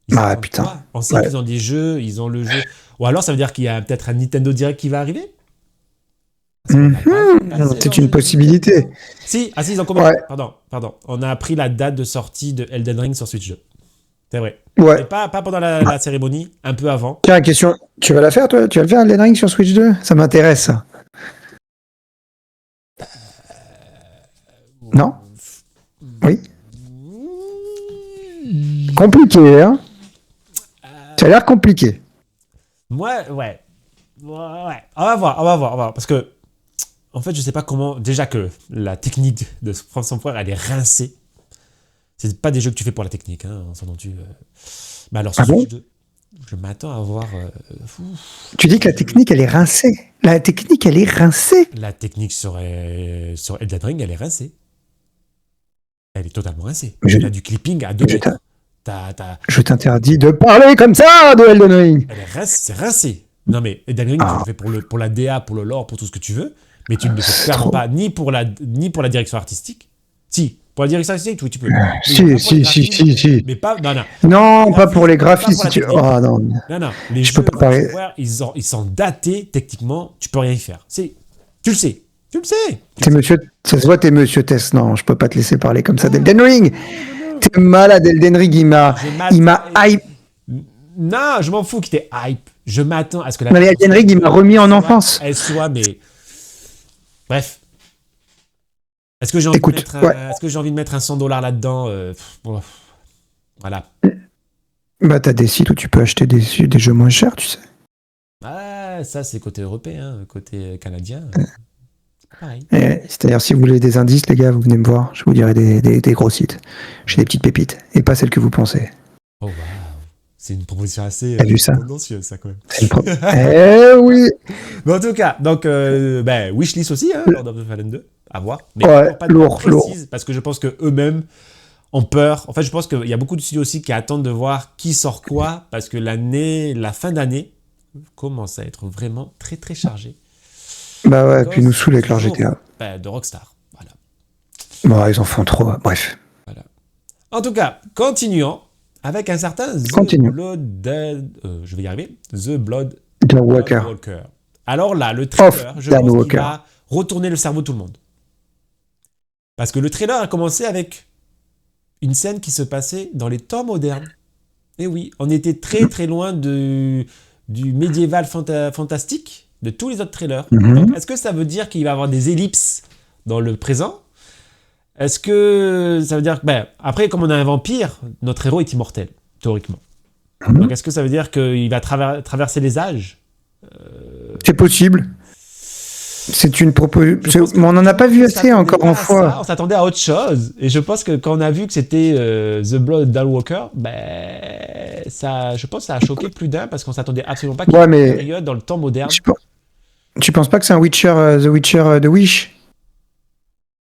Ils Ah, attendent putain. quoi? On sait Ouais. qu'ils ont des jeux, ils ont le jeu. Ou alors ça veut dire qu'il y a peut-être un Nintendo Direct qui va arriver? Parce qu'on n'a pas passé C'est leur une jeu possibilité. Si, ils ont commencé. Ouais. Pardon. On a appris la date de sortie de Elden Ring sur Switch 2. C'est vrai. Ouais. Et pas pendant la cérémonie, un peu avant. Tiens, question. Tu vas la faire, toi? Tu vas le faire, Elden Ring sur Switch 2? Ça m'intéresse, ça. Non? Oui? Compliqué, hein? Ça a l'air compliqué. Moi, ouais. Ouais. On va voir. Parce que, en fait, je sais pas comment. Déjà que la technique de From Software, elle est rincée. C'est pas des jeux que tu fais pour la technique, hein, on s'en entendu. Mais alors, sur Ah bon? Switch 2, je m'attends à voir. Tu dis que la technique, elle est rincée. La technique, elle est rincée. La technique sur Elden Ring, elle est rincée. Elle est totalement rincée. Je- Tu as du clipping à 2 je mètres. T'as- Je t'interdis de parler comme ça de Elden Ring. c'est rincé. Non, mais Elden Ring, tu Ah, le fais pour la DA, pour le lore, pour tout ce que tu veux, mais tu ne le fais c'est clairement trop. pas ni pour la direction artistique. Si, pour la direction artistique, oui, tu peux. Mais Si, pas pour les si, si, graphismes, si, si. mais pas. Non, non. Non, pas pour Graphismes, les mais pas graphismes. pour Si la tu... technique. Oh non, Non, non. Les je peux jeux pas From parler. Software, ils sont datés, techniquement, tu peux rien y faire. Tu le sais. Tu le sais. Tu le T'es sais. monsieur... Ça se voit, t'es monsieur Tess. Non, je peux pas te laisser parler comme ça Non, d'Elden Ring. non, non, non. T'es malade, Elden Ring. Je Il m'attends. m'a hype. Non, je m'en fous qu'il t'ait hype. Je m'attends à ce que la Mais Elden Ring, il m'a remis en enfance. elle soit, mais. Bref. Est-ce que j'ai envie de Écoute, mettre ouais. est-ce que j'ai envie de mettre un 100 $ là-dedans bon, voilà. Bah, t'as des sites où tu peux acheter des jeux moins chers, tu sais. Ah, ça, c'est côté européen, côté canadien. C'est pas pareil. C'est-à-dire, si vous voulez des indices, les gars, vous venez me voir. Je vous dirai des gros sites. J'ai des petites pépites. Et pas celles que vous pensez. Oh, waouh. C'est une proposition assez T'as vu ça? tendancieuse, ça, quand même. C'est une Eh oui! Mais en tout cas, donc, Wishlist aussi, hein, Lord of the Fallen 2, à voir. Mais Ouais, encore pas de lourd, date lourd. précise, parce que je pense qu'eux-mêmes ont peur. En fait, je pense qu'il y a beaucoup de studios aussi qui attendent de voir qui sort quoi, parce que la fin d'année commence à être vraiment très, très chargée. Bah ouais, À puis nous cause saoulent avec leur du jour, GTA. de Rockstar. Voilà. Bon, ils en font trop. Bref, Voilà. En tout cas, continuons avec un certain continue. je vais y arriver. The Blood Dan Walker. Walker. Alors là, le Off trailer, je Dan pense qu'il Walker. va retourner le cerveau de tout le monde. Parce que le trailer a commencé avec une scène qui se passait dans les temps modernes. Et oui, on était très très loin du médiéval fantastique de tous les autres trailers. Mhm. Donc, est-ce que ça veut dire qu'il va y avoir des ellipses dans le présent? Est-ce que ça veut dire que, après, comme on a un vampire, notre héros est immortel, théoriquement. Mhm. Donc, est-ce que ça veut dire qu'il va traverser les âges? C'est possible. C'est une proposition. Je pense que Mais on n'en a pas vu on assez, s'attendait encore pas une à fois. ça, on s'attendait à autre chose. Et je pense que quand on a vu que c'était The Blood Dalwalker, je pense que ça a choqué plus d'un parce qu'on s'attendait absolument pas qu'il y ait Ouais, une mais période dans le temps moderne. tu penses pas que c'est un Witcher, The Witcher de Wish?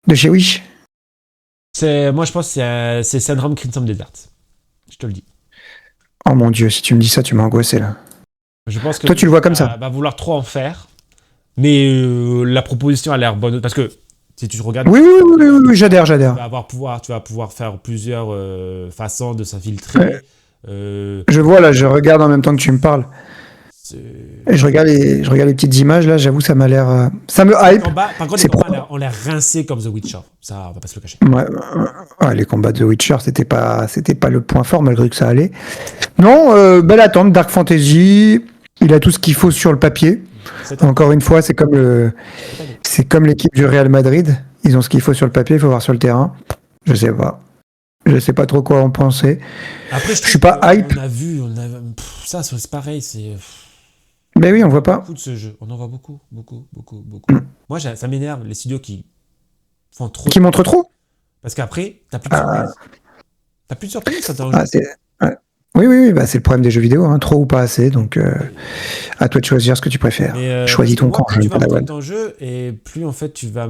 De chez Wish? Moi, je pense que c'est Syndrome Crimson Desert. Je te le dis. Oh mon dieu, si tu me dis ça, tu m'as angoissé là. Je pense que Toi, tu le vois comme ça? va vouloir trop en faire. Mais la proposition a l'air bonne. Parce que si tu regardes. Oui, j'adhère. Tu vas pouvoir faire plusieurs façons de s'infiltrer. Ouais. Euh, Je vois là, je regarde en même temps que tu me parles. Et je regarde les petites images là, j'avoue, ça m'a l'air. Ça me hype. Par contre, les C'est combats ont l'air rincés comme The Witcher. Ça, on va pas se le cacher. Ouais, les combats de The Witcher, c'était pas le point fort malgré que ça allait. Non, belle attente, Dark Fantasy. Il a tout ce qu'il faut sur le papier. Encore une fois, c'est comme l'équipe du Real Madrid. Ils ont ce qu'il faut sur le papier, il faut voir sur le terrain. Je sais pas. Je sais pas trop quoi en penser. Après, je suis pas hype. Ça, c'est pareil. C'est. Mais oui, on voit pas. Beaucoup de ce jeu. On en voit beaucoup. Mm. Moi, ça m'énerve les studios qui font trop. Qui montrent trop. Parce qu'après, t'as plus de surprise. T'as plus de surprise quand t'es en jeu. Ouais. Oui, bah, c'est le problème des jeux vidéo, hein, trop ou pas assez, donc à toi de choisir ce que tu préfères. Choisis ton camp, plus je tu vas pas monter ton jeu, et plus en fait tu vas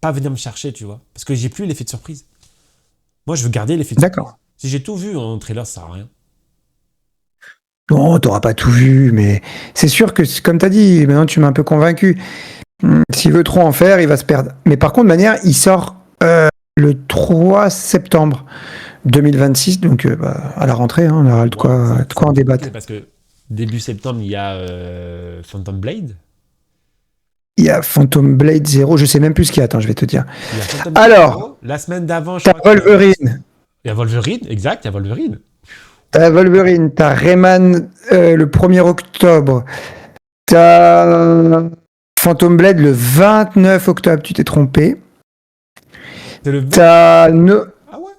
pas venir me chercher, tu vois. Parce que j'ai plus l'effet de surprise. Moi, je veux garder l'effet de surprise. D'accord. Si j'ai tout vu en trailer, ça sert à rien. Non, t'auras pas tout vu, mais c'est sûr que, comme t'as dit, maintenant tu m'as un peu convaincu. S'il veut trop en faire, il va se perdre. Mais par contre, de manière, il sort le 3 septembre 2026, donc à la rentrée, hein, on aura de quoi en débattre. Parce que début septembre, il y a Phantom Blade. Il y a Phantom Blade 0, je sais même plus ce qu'il y a, attends, je vais te dire. Il y a Phantom Blade Alors, 0. La semaine d'avant, je t'as crois Wolverine. Il y a Wolverine, exact, il y a Wolverine. T'as Wolverine, t'as Rayman le 1er octobre, t'as Phantom Blade le 29 octobre, tu t'es trompé. C'est le 20... T'as Ah ouais.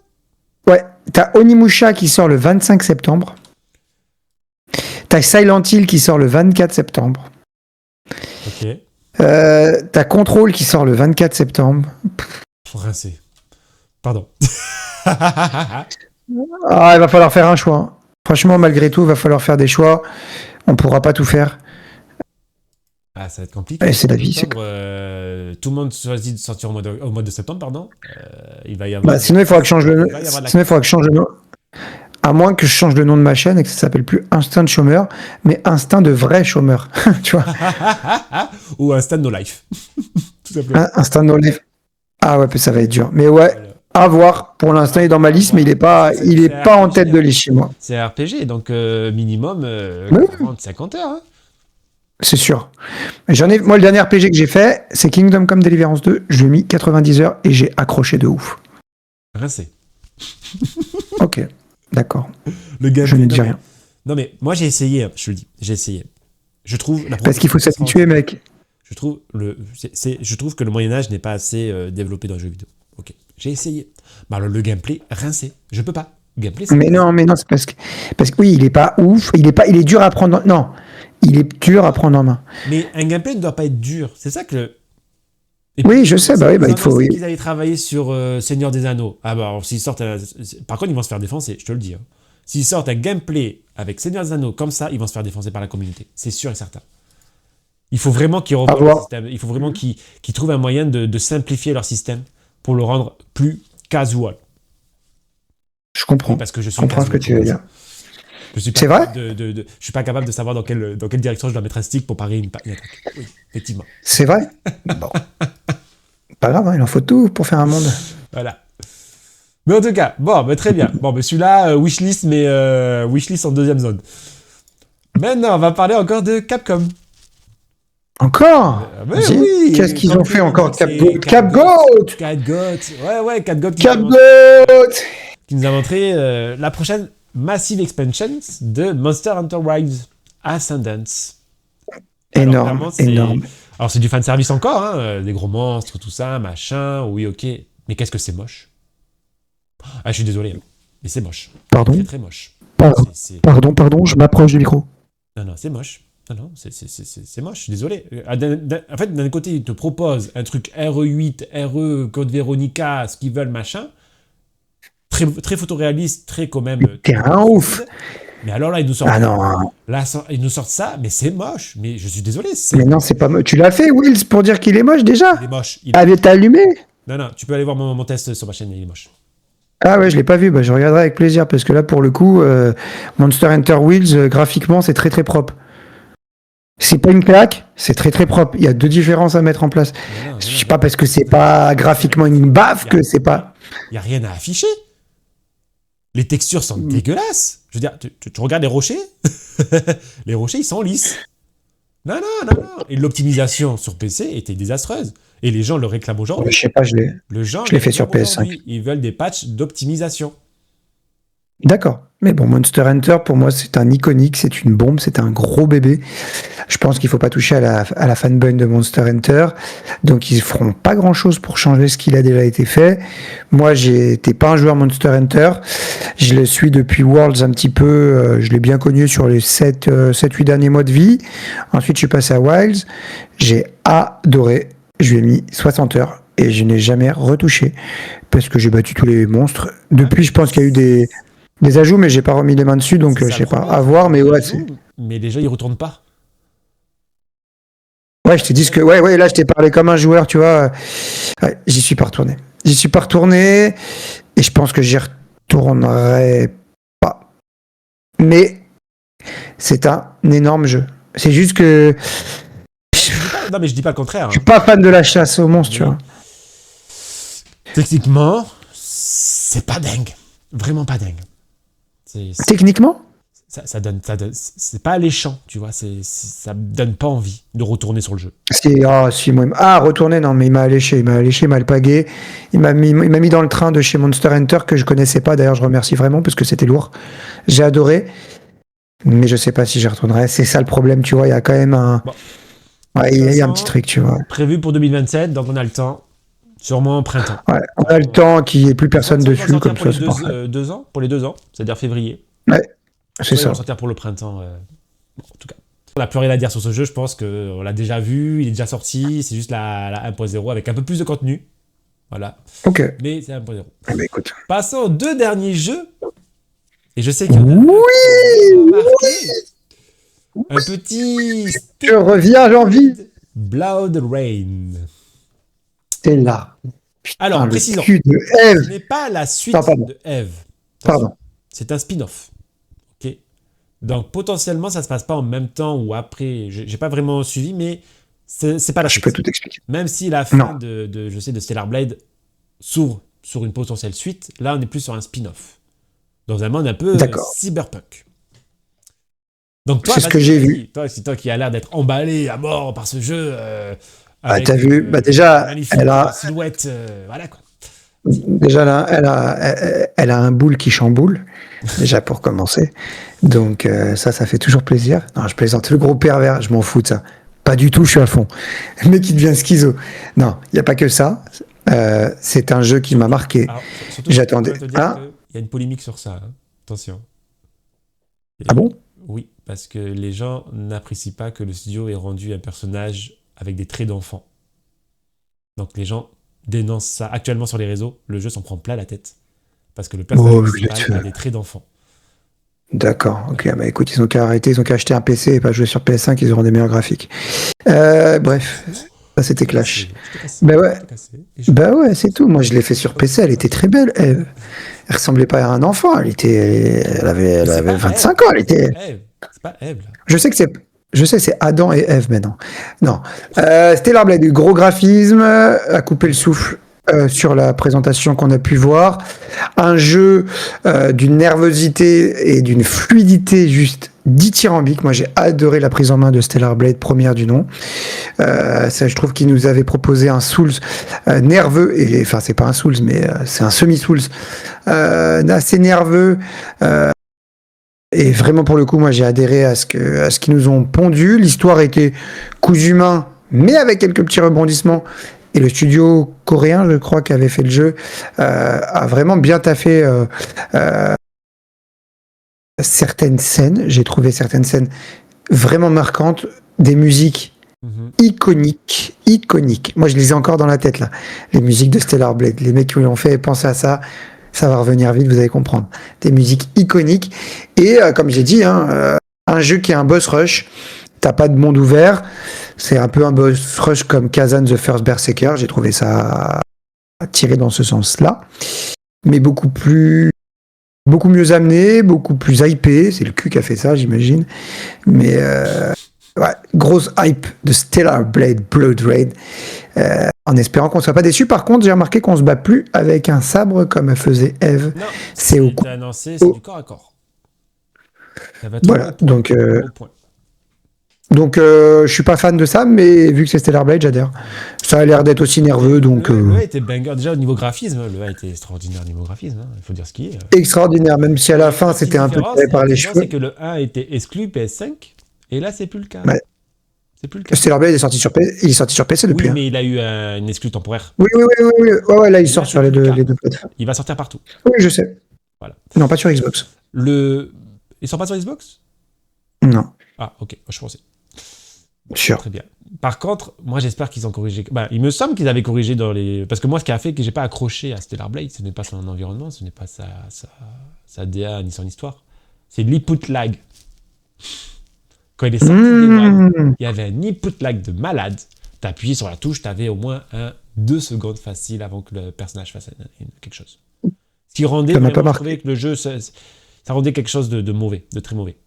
Ouais, t'as Onimusha qui sort le 25 septembre. T'as Silent Hill qui sort le 24 septembre. Ok. T'as Control qui sort le 24 septembre. Rincé. Pardon. Ah, il va falloir faire un choix. Hein. Franchement, malgré tout, il va falloir faire des choix. On pourra pas tout faire. Ah, ça va être compliqué. Et c'est la vie. Tout le monde choisit de sortir au mois de septembre, pardon. Il va y avoir. Sinon, il faudra que je change le. Sinon, il faudra que je change le nom. À moins que je change le nom de ma chaîne et que ça s'appelle plus Instinct de chômeur, mais Instinct de vrai chômeur. Tu vois? Ou un stand no life. Tout simplement. Instinct de no life. Ah ouais, puis ça va être dur. Mais ouais, Voilà. à voir. Pour l'instant, il est dans ma liste, mais il est C'est pas en tête RPG, de hein. liste chez moi. C'est un RPG, donc minimum Oui, 40-50 heures. Hein. c'est sûr. Moi, le dernier RPG que j'ai fait, c'est Kingdom Come Deliverance 2. Je lui ai mis 90 heures et j'ai accroché de ouf. Rincé. Ok, d'accord. Le gameplay, Je ne dis non, mais- rien. Non mais moi j'ai essayé, hein, je te le dis, j'ai essayé. Je trouve la Parce qu'il faut progression s'habituer, mec. je trouve que le Moyen Âge n'est pas assez développé dans le jeu vidéo. Ok, j'ai essayé. Mais alors le gameplay rincé, je peux pas. Le gameplay c'est Mais non, c'est parce que oui, il est pas ouf. Il est dur à prendre. Non, il est dur à prendre en main. Mais un gameplay ne doit pas être dur. C'est ça que Et Oui, puis, je sais. Bah oui, ils bah ont il faut. annoncé Oui. qu'ils allaient travailler sur Seigneur des Anneaux. Ah bah alors s'ils sortent... Par contre, ils vont se faire défoncer, je te le dis. Hein. S'ils sortent un gameplay avec Seigneur des Anneaux comme ça, ils vont se faire défoncer par la communauté. C'est sûr et certain. Il faut vraiment qu'ils À revoient le voir. système. Il faut vraiment qu'ils trouvent un moyen de simplifier leur système pour le rendre plus casual. Je Oui, comprends. parce que je Je suis comprends ce que casual. tu veux dire. Je suis pas C'est vrai? capable je suis pas capable de savoir dans quelle direction je dois mettre un stick pour parer une attaque. Oui, effectivement. C'est vrai? Bon. Pas grave, hein, il en faut tout pour faire un monde. Voilà. Mais en tout cas, bon, bah, très bien. Bon, bah, celui-là, wishlist, mais wishlist en deuxième zone. Maintenant, on va parler encore de Capcom. Encore? Mais Vas-y. oui, Qu'est-ce qu'ils comme ont tout fait le monde encore? dit que c'est Capgoat! Catgoat. Ouais, Catgoat Capgoat! qui nous a montré la prochaine Massive Expansion de Monster Hunter Rise Ascendance. Alors, Énorme, clairement, c'est- énorme. Alors, c'est du fanservice encore, hein, des gros monstres, tout ça, machin, oui, ok. Mais qu'est-ce que c'est moche. Ah, je suis désolé, hein, mais c'est moche. Pardon? Très, très moche. Pardon, C'est- pardon, je m'approche du micro. Non, c'est moche. Non, c'est moche, je suis désolé. En fait, d'un côté, ils te proposent un truc RE8, RE, Code Veronica, ce qu'ils veulent, machin. Très, très photoréaliste, très quand même. T'es un ouf! Mais alors là, ils nous sortent, Ah non, ils nous sortent ça, mais c'est moche. Mais je suis désolé, c'est mais non, c'est pas moche. Tu l'as fait, Wills, pour dire qu'il est moche déjà? il est moche. Ah, mais t'as allumé? Non, tu peux aller voir mon test sur ma chaîne, il est moche. Ah ouais, je l'ai pas vu, bah, je regarderai avec plaisir, parce que là, pour le coup, Monster Hunter Wills, graphiquement, c'est très très propre. C'est pas une claque, c'est très très propre. Il y a deux différences à mettre en place. Non, Je sais pas parce que c'est pas graphiquement une baffe que c'est pas. Il n'y a rien à afficher. Les textures sont dégueulasses. Je veux dire, tu regardes les rochers, les rochers, ils sont lisses. Non. Et l'optimisation sur PC était désastreuse. Et les gens le réclament aujourd'hui. Je sais pas, je l'ai Je l'ai fait sur PS5. Ils veulent des patchs d'optimisation. D'accord. Mais bon, Monster Hunter, pour moi, c'est un iconique, c'est une bombe, c'est un gros bébé. Je pense qu'il faut pas toucher à la fanbase de Monster Hunter. Donc, ils feront pas grand chose pour changer ce qu'il a déjà été fait. Moi, j'étais pas un joueur Monster Hunter. Je le suis depuis Worlds un petit peu. Je l'ai bien connu sur les 7-8 derniers mois de vie. Ensuite, je suis passé à Wilds. J'ai adoré. Je lui ai mis 60 heures et je n'ai jamais retouché parce que j'ai battu tous les monstres. Depuis, je pense qu'il y a eu des ajouts, mais j'ai pas remis les mains dessus, donc C'est je ça sais le pas. problème. À voir, mais Ils ouais, jouent, mais les gens, ils retournent pas. ouais, je t'ai dit ce que, ouais, là, je t'ai parlé comme un joueur, tu vois. Ouais, j'y suis pas retourné. J'y suis pas retourné, et je pense que j'y retournerai pas. Mais c'est un énorme jeu. C'est juste que Non, mais je dis pas le contraire. je suis pas fan de la chasse aux monstres, tu Mais- vois. Techniquement, c'est pas dingue. Vraiment pas dingue. Techniquement, Ça donne, c'est pas alléchant, tu vois. Ça me donne pas envie de retourner sur le jeu. retourner, non, mais il m'a alléché, il m'a alpagué. Il m'a mis dans le train de chez Monster Hunter que je connaissais pas. D'ailleurs, je remercie vraiment parce que c'était lourd. J'ai adoré. Mais je sais pas si j'y retournerai. C'est ça le problème, tu vois. Il y a quand même un. Bon. Ouais, il y a un petit truc, tu vois. Prévu pour 2027, donc on a le temps. Sûrement au printemps. Ouais, on a le temps qu'il n'y ait plus personne Ça va dessus, sortir comme pour ça, les c'est parfait. 2 ans, pour les 2 ans, c'est-à-dire février. Ouais, c'est Soit ils ça. vont sortir pour le printemps. Bon, en tout cas, on n'a plus rien à dire sur ce jeu. Je pense qu'on l'a déjà vu, il est déjà sorti. C'est juste la 1.0 avec un peu plus de contenu. Voilà. Ok. Mais c'est 1.0. Eh ben, écoute. Passons aux 2 derniers jeux. Et je sais qu'il y en a Oui, marqué. Un petit je reviens, j'ai envie. Blood Rain. T'es là. Alors, Ah, le précisons. cul de Ce Eve. n'est pas la suite Non, pardon. de Eve. Pardon. C'est un spin-off. Ok. Donc potentiellement, ça se passe pas en même temps ou après. J'ai pas vraiment suivi, mais c'est pas la Je peux suite. tout expliquer. Même si la Non, fin je sais, de Stellar Blade s'ouvre sur une potentielle suite, là on est plus sur un spin-off. Dans un monde un peu d'accord. cyberpunk. Donc toi, C'est ce que j'ai vu. vas-y. Toi, c'est toi qui as l'air d'être emballé à mort par ce jeu Bah, t'as avec vu, bah, une déjà, magnifique silhouette. Voilà quoi. Vas-y. déjà là, elle a un boule qui chamboule, déjà pour commencer. Donc ça fait toujours plaisir. Non, je plaisante. Le gros pervers, je m'en fous de ça. Pas du tout, je suis à fond. Le mec qui devient schizo. Non, il n'y a pas que ça. C'est un jeu qui m'a marqué. Alors, surtout, je J'attendais. dois te dire Ah, qu'il y a une polémique sur ça. Hein. Attention. ah Et bon? oui, parce que les gens n'apprécient pas que le studio ait rendu un personnage avec des traits d'enfant. Donc les gens dénoncent ça. Actuellement sur les réseaux, le jeu s'en prend plein la tête. Parce que le personnage Oh, principal a des traits d'enfant. d'accord. Voilà. Ok, bah écoute, ils ont qu'à arrêter, ils ont qu'à acheter un PC et pas jouer sur PS5, ils auront des meilleurs graphiques. Bref, ça c'était Clash. Bah ouais, Je t'ai cassé. bah ouais, c'est tout. Moi je l'ai fait sur PC, elle était très belle. Elle ressemblait pas à un enfant, elle Mais c'est avait pas Eve. 25 ans, elle C'est était. pas Eve. C'est pas Eve, là. Je sais que c'est. Je sais, c'est Adam et Ève maintenant. Non. Stellar Blade, du gros graphisme, à couper le souffle sur la présentation qu'on a pu voir. Un jeu d'une nervosité et d'une fluidité juste dithyrambique. Moi, j'ai adoré la prise en main de Stellar Blade, première du nom. Ça, je trouve qu'il nous avait proposé un Souls nerveux, et enfin, c'est pas un Souls, mais c'est un semi-Souls assez nerveux. Et vraiment, pour le coup, moi, j'ai adhéré à ce qu'ils nous ont pondu. L'histoire était cousu main, mais avec quelques petits rebondissements. Et le studio coréen, je crois, qui avait fait le jeu, a vraiment bien taffé certaines scènes. J'ai trouvé certaines scènes vraiment marquantes, des musiques Mhm. iconiques. Moi, je les ai encore dans la tête, là. Les musiques de Stellar Blade. Les mecs qui l'ont fait penser à ça. Ça va revenir vite, vous allez comprendre. Des musiques iconiques. Et comme j'ai dit, hein, un jeu qui est un boss rush. T'as pas de monde ouvert. C'est un peu un boss rush comme Kazan The First Berserker. J'ai trouvé ça tiré dans ce sens-là. Mais beaucoup mieux amené, beaucoup plus hypé. C'est le cul qui a fait ça, j'imagine. Mais ouais, grosse hype de Stellar Blade Blood Raid. En espérant qu'on ne soit pas déçu. Par contre, j'ai remarqué qu'on se bat plus avec un sabre comme faisait Eve. Non, C'est au coup. c'est annoncé, c'est du corps à corps. Ça va être Voilà. au point. Au point. Donc je suis pas fan de ça, mais vu que c'est Stellar Blade, j'adhère. Ça a l'air d'être aussi nerveux, donc Le 1 était banger. Déjà, au niveau graphisme, le 1 était extraordinaire au niveau graphisme. Hein. Il faut dire ce qui est. extraordinaire. Même si à la fin, c'était un peu tiré par les cheveux. C'est que le 1 était exclu PS5, et là, c'est plus le cas. Ouais. C'est plus le cas. Stellar Blade est sorti sur PC, il est sorti sur PC depuis. Oui, Hein. mais il a eu une exclu temporaire. Oui. Ouais, là, il Et sort là, sur c'est les plus le cas. deux plateformes. Il va sortir partout. Oui, je sais. Voilà. Non, pas sur Xbox. Il sort pas sur Xbox? Non, Ah, ok, je pensais. sûr. Très bien. Par contre, moi j'espère qu'ils ont corrigé. Bah, il me semble qu'ils avaient corrigé dans les. Parce que moi, ce qui a fait que j'ai pas accroché à Stellar Blade, ce n'est pas son environnement, ce n'est pas sa DA ni son histoire. C'est l'input lag. Quand il est sorti des modes, il y avait un input lag de malade. T'appuyais sur la touche, t'avais au moins 2 secondes facile avant que le personnage fasse quelque chose. Ce qui rendait Ça m'a vraiment, pas je marqué. trouvais que le jeu, ça rendait quelque chose de mauvais, de très mauvais.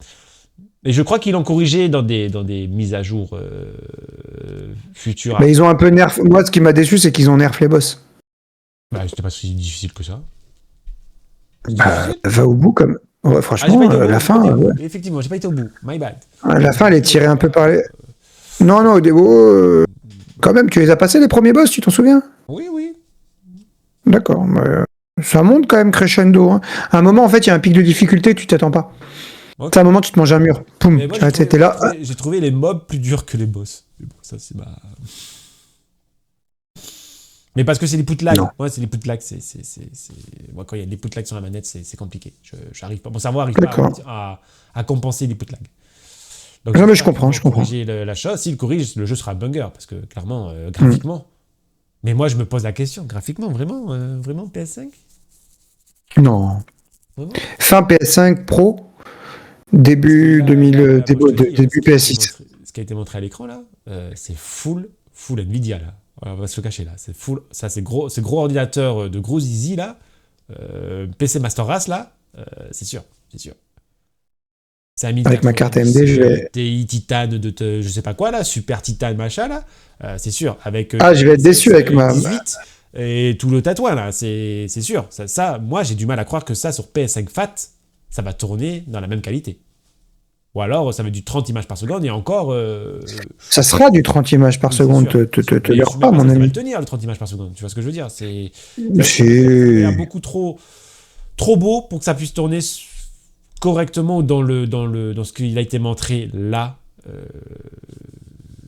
Et je crois qu'ils l'ont corrigé dans des mises à jour futures. Mais ils ont un peu nerf. Moi, ce qui m'a déçu, c'est qu'ils ont nerf les boss. Bah, c'était pas si difficile que ça. C'est Bah, difficile. va au bout comme. Ouais, Ah, j'ai franchement, pas été au bout, la j'ai pas été fin, au bout. ouais. Effectivement, j'ai pas été au bout. My bad. La fin, elle est tirée un peu par les. Non, au début, quand même, tu les as passés les premiers boss, tu t'en souviens? Oui, oui. D'accord. Ça monte quand même crescendo. Hein. À un moment, en fait, il y a un pic de difficulté, tu t'attends pas. Ok. À un moment, tu te manges un mur. Poum. Mais moi, T'es là. j'ai trouvé les mobs plus durs que les boss. Mais bon, ça, c'est ma. Mais parce que c'est des put-lag. Non. Moi, c'est des put-lag. Moi, quand il y a des put-lag sur la manette, c'est compliqué. J'arrive pas. Mon cerveau n'arrive pas D'accord. à compenser les put-lag. Donc, Non, mais j'espère je comprends, qu'ils je vont comprends. corriger la chose. S'ils corrigent, le jeu sera banger. Parce que clairement, graphiquement. Mais moi, je me pose la question. Graphiquement, vraiment PS5? Non. Vraiment? Fin PS5 Pro, début Parce que là, moi, je te dis, début PS6. ce qui a été montré à l'écran, là, c'est full Nvidia, là. Voilà, on va se le cacher, là. C'est full. Ça, c'est gros ordinateur de gros zizi, là. PC Master Race, là. c'est sûr, c'est sûr. C'est un Avec ma carte 1090, AMD, je vais. TI Titan je sais pas quoi là, Super Titan machin là, c'est sûr. Avec Ah, je vais être déçu avec ma. 18 et tout le tatouin là, c'est sûr. Moi j'ai du mal à croire que ça sur PS5 Fat, ça va tourner dans la même qualité. Ou alors ça va être du 30 images par seconde et encore. Ça sera du 30 images par Oui, c'est seconde, sûr. te Mais je leurre suis pas, même pas sûr mon que ça va ami. le tenir le 30 images par seconde. Tu vois ce que je veux dire? Ça a l'air C'est. beaucoup trop beau pour que ça puisse tourner correctement dans ce qu'il a été montré là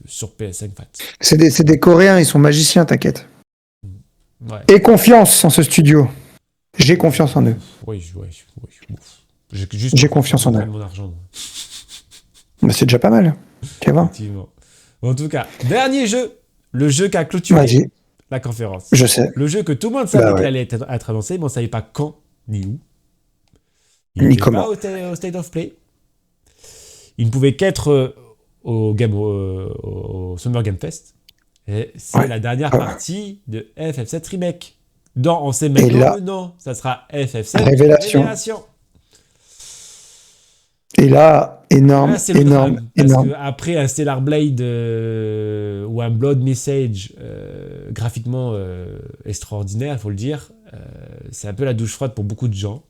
sur PS5 Fat. C'est des Coréens, ils sont magiciens, t'inquiète. Ouais. Et confiance en ce studio. J'ai confiance en eux. Oui. J'ai juste J'ai confiance en eux. de mon argent. Mais c'est déjà pas mal. Tu vois. Effectivement. En tout cas, dernier jeu, le jeu qui a clôturé Vas-y, la conférence. je sais. Le jeu que tout le monde savait Bah qu'il ouais. allait être annoncé, mais on ne savait pas quand ni où. Il Ni n'était pas comment. au State of Play. Il ne pouvait qu'être au Summer Game Fest. Et c'est Ouais. la dernière Ah. partie de FF7 Remake. On sait Et maintenant là, le nom. Ça sera FF7 révélation. Révélation. Et là, énorme, Là, c'est le énorme, drame. Parce énorme. qu'après un Stellar Blade ou un Blood Message graphiquement extraordinaire, il faut le dire, c'est un peu la douche froide pour beaucoup de gens.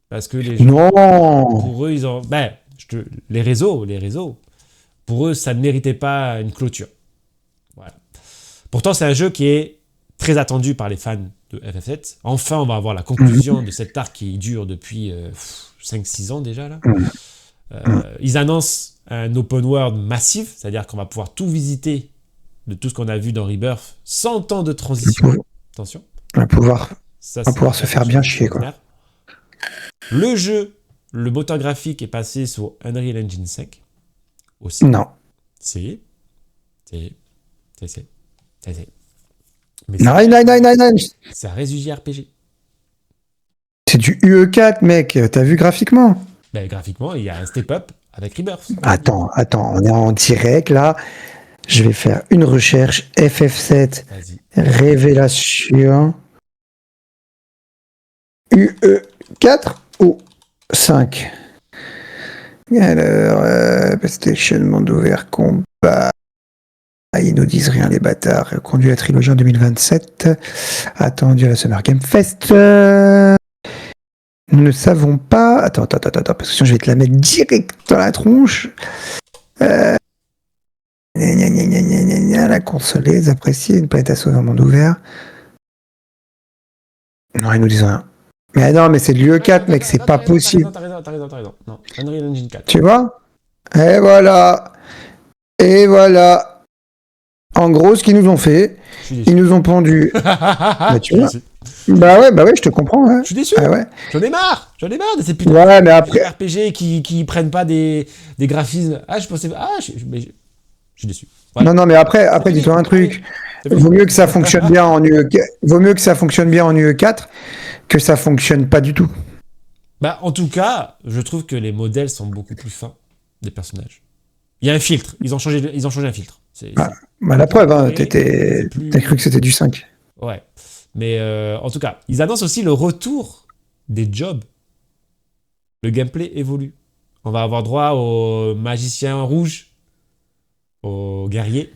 Parce que les gens, Non. pour eux, ils ont. Ben, les réseaux, pour eux, ça ne méritait pas une clôture. Voilà. Pourtant, c'est un jeu qui est très attendu par les fans de FF7. Enfin, on va avoir la conclusion de cet arc qui dure depuis 5-6 ans déjà. Là. Ils annoncent un open world massif, c'est-à-dire qu'on va pouvoir tout visiter de tout ce qu'on a vu dans Rebirth sans temps de transition. Attention. On va pouvoir, Ça, on va pouvoir se faire bien chier, quoi. Le jeu, le moteur graphique est passé sur Unreal Engine 5 aussi. Non. C'est. Mais Non, non. c'est un réfugié RPG. C'est du UE4, mec. T'as vu graphiquement? Ben, graphiquement, il y a un step-up avec Rebirth. Attends. On est en direct, là. Je vais faire une recherche. FF7. Vas-y. Révélation. UE4 ou 5? Alors, PlayStation, monde ouvert, combat. Ils nous disent rien, les bâtards. Conduit la trilogie en 2027. Attendu à la Summer Game Fest. Nous ne savons pas. Attends, parce que sinon je vais te la mettre direct dans la tronche. La console, les apprécier, une planète à sauver en monde ouvert. Non, ils nous disent rien. Mais non, mais c'est de l'UE4, mec, c'est pas possible. T'as raison. Non, Unreal Engine 4. Tu vois? Et voilà. En gros, ce qu'ils nous ont fait, ils nous ont pendu. Bah, tu vois? Bah ouais, je te comprends. Hein. Je suis déçu. Ah ouais. J'en ai marre de ces putains Ouais, mais après. RPG qui prennent pas des graphismes. Ah, je pensais. Ah, je suis déçu. Voilà. Non, mais après dis-toi un truc. Vaut mieux que ça fonctionne bien en UE4 que ça fonctionne pas du tout. Bah, en tout cas, je trouve que les modèles sont beaucoup plus fins des personnages. Il y a un filtre. Ils ont changé un filtre. Bah, la preuve, hein, t'as cru que c'était du 5. Ouais. Mais en tout cas, ils annoncent aussi le retour des jobs. Le gameplay évolue. On va avoir droit aux magiciens rouges, aux guerriers.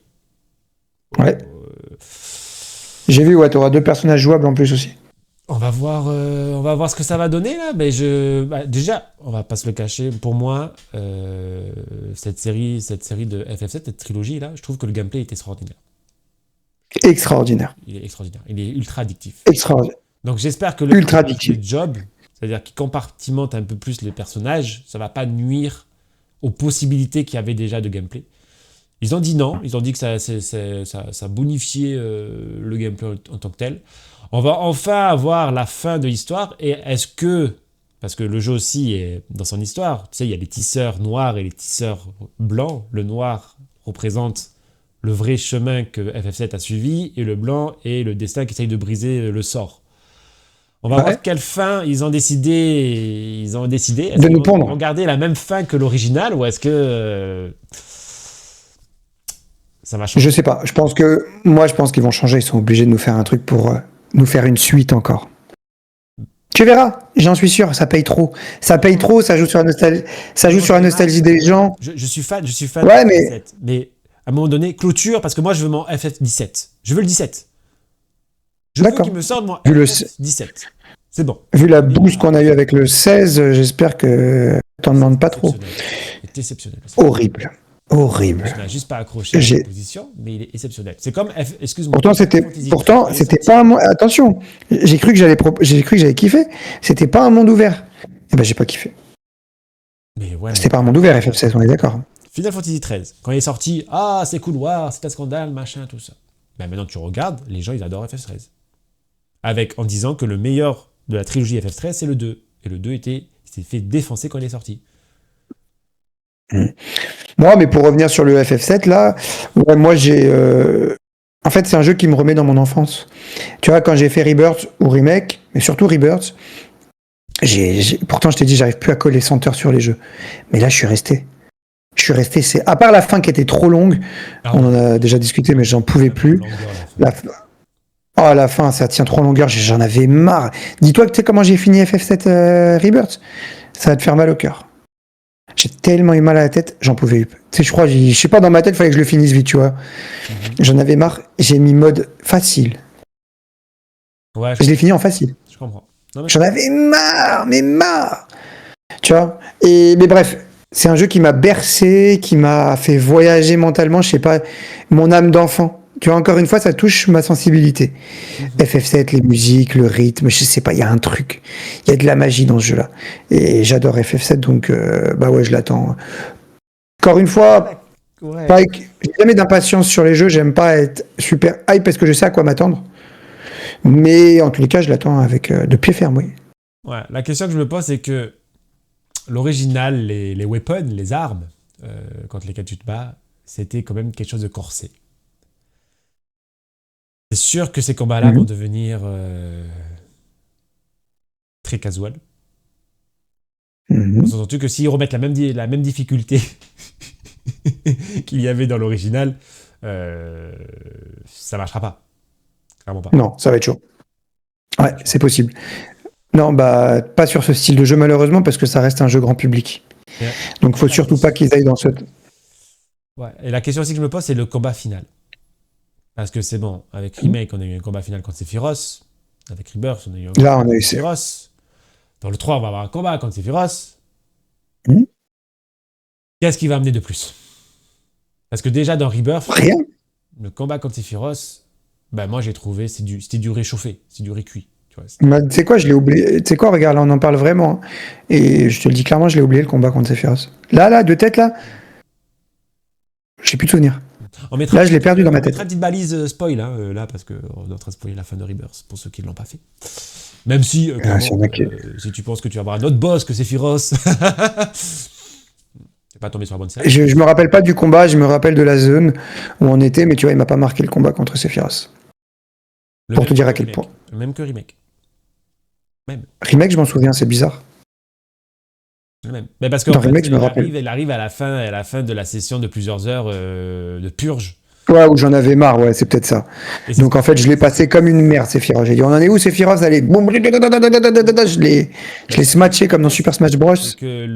Ouais. J'ai vu, ouais, t'auras 2 personnages jouables en plus aussi. On va voir ce que ça va donner là. Mais déjà, on va pas se le cacher. Pour moi, cette série de FF7, cette trilogie là, je trouve que le gameplay est extraordinaire. Extraordinaire. Il est extraordinaire. Il est ultra addictif. Extraordinaire. Donc j'espère que le Ultra addictif. job, c'est-à-dire qu'il compartimente un peu plus les personnages, ça va pas nuire aux possibilités qu'il y avait déjà de gameplay. Ils ont dit non. Ils ont dit que ça bonifiait le gameplay en tant que tel. On va enfin avoir la fin de l'histoire. Et est-ce que, parce que le jeu aussi est dans son histoire, tu sais, il y a les tisseurs noirs et les tisseurs blancs. Le noir représente le vrai chemin que FF7 a suivi, et le blanc est le destin qui essaye de briser le sort. On va voir quelle fin ils ont décidé. Est-ce de nous qu'ils pondre. vont garder la même fin que l'original, ou est-ce que ça va changer? Je sais pas. Je pense qu'ils vont changer. Ils sont obligés de nous faire un truc pour nous faire une suite encore. Tu verras, j'en suis sûr, ça paye trop. Ça paye trop, ça joue sur Non, la j'en ai marre. nostalgie des gens. Je suis fan Ouais, du mais FF7. Mais à un moment donné, clôture, parce que moi, je veux mon FF17. Je veux le 17. Je veux qu'il d'accord. me sorte mon Vu le, FF17. C'est bon. vu la J'en ai bouse marre. qu'on a eue avec le 16, j'espère que t'en C'est demandes pas trop. exceptionnel. C'est exceptionnel. Horrible. Horrible. Je n'ai juste pas accroché à la J'ai, proposition, mais il est exceptionnel. C'est comme, excuse-moi, pourtant, Final c'était, Fantasy 13 pourtant, quand il est c'était sorti. pas un monde, attention. J'ai cru que j'allais kiffer. C'était pas un monde ouvert. Eh ben, j'ai pas kiffé. Mais ouais, C'était mais pas un monde ouvert, FF16, on est d'accord. Final Fantasy 13, quand il est sorti, ah, c'est couloir, c'est un scandale, machin, tout ça. Ben maintenant, tu regardes, les gens, ils adorent FF13. En disant que le meilleur de la trilogie FF13, c'est le 2. Et le 2 s'est fait défoncer quand il est sorti. Moi, mais pour revenir sur le FF7, là, ouais, moi, en fait, c'est un jeu qui me remet dans mon enfance. Tu vois, quand j'ai fait Rebirth ou Remake, mais surtout Rebirth, pourtant, je t'ai dit, j'arrive plus à coller 100 heures sur les jeux. Mais là, je suis resté. À part la fin qui était trop longue, Ah on en oui, a déjà discuté, mais j'en pouvais plus. longueur à la fin. La, oh, la fin, ça tient trop en longueur, j'en avais marre. Dis-toi que tu sais comment j'ai fini FF7 Rebirth? Ça va te faire mal au cœur. J'ai tellement eu mal à la tête, j'en pouvais plus. Tu sais, je sais pas, dans ma tête, il fallait que je le finisse vite, tu vois. J'en avais marre, j'ai mis mode facile. Ouais, Je l'ai fini en facile. je comprends. Non, mais J'en avais marre, mais marre. Tu vois. Mais bref, c'est un jeu qui m'a bercé, qui m'a fait voyager mentalement, je sais pas, mon âme d'enfant. Tu vois, encore une fois, ça touche ma sensibilité. FF7, les musiques, le rythme, je sais pas, il y a un truc. Il y a de la magie dans ce jeu-là. Et j'adore FF7, donc bah ouais, je l'attends. Encore une fois, ouais. j'ai jamais d'impatience sur les jeux, j'aime pas être super hype parce que je sais à quoi m'attendre. Mais en tous les cas, je l'attends avec de pied ferme, oui. Ouais, la question que je me pose, c'est que l'original, les weapons, les armes, contre lesquelles tu te bats, c'était quand même quelque chose de corsé. C'est sûr que ces combats-là vont Mhm. devenir très casual. On Mhm. s'entend-tu que s'ils remettent la même difficulté qu'il y avait dans l'original, ça marchera pas. Clairement pas. Non, ça va être chaud. Ça Ouais, marchera c'est pas. possible. Non, bah, pas sur ce style de jeu, malheureusement, parce que ça reste un jeu grand public. Et, Donc, faut la surtout pas question, qu'ils aillent dans ce. ouais. Et la question aussi que je me pose, c'est le combat final. Parce que c'est bon, avec Remake, on a eu un combat final contre Sephiroth. Avec Rebirth, on a eu un combat Là, on a contre eu. Sephiroth. Dans le 3, on va avoir un combat contre Sephiroth. Mhm. Qu'est-ce qui va amener de plus? Parce que déjà dans Rebirth, Rien. le combat contre Sephiroth, bah moi j'ai trouvé c'était du réchauffé, c'est du récuit. Tu vois, Tu sais quoi, je l'ai oublié. Tu sais quoi, regarde, là, on en parle vraiment. Et je te le dis clairement, je l'ai oublié le combat contre Sephiroth. Là, de tête, là, j'ai plus de souvenirs. Là, je l'ai perdu dans ma on mettra tête. une petite balise spoil hein, là parce qu'on est en train de spoiler la fin de Rebirth pour ceux qui ne l'ont pas fait. Même si, Ah, s'il y clairement, en a qui- si tu penses que tu vas avoir un autre boss que Sephiroth, t'es pas tombé sur la bonne scène. Je me rappelle pas du combat, je me rappelle de la zone où on était, mais tu vois, il m'a pas marqué le combat contre Sephiroth. Le Pour même te dire que à quel point. Remake. Le même que Remake. Même. Remake, je m'en souviens, c'est bizarre. Le même. Mais parce qu'en Dans fait, Remake, je me rappelle. il arrive à la fin de la session de plusieurs heures de purge. Ouais, où j'en avais marre, ouais, c'est peut-être ça. Et c'est Donc en fait, je l'ai passé comme une merde, Sephiroth. J'ai dit, on en est où, Sephiroth? Allez, boum, je l'ai smatché comme dans Super Smash Bros. c'est que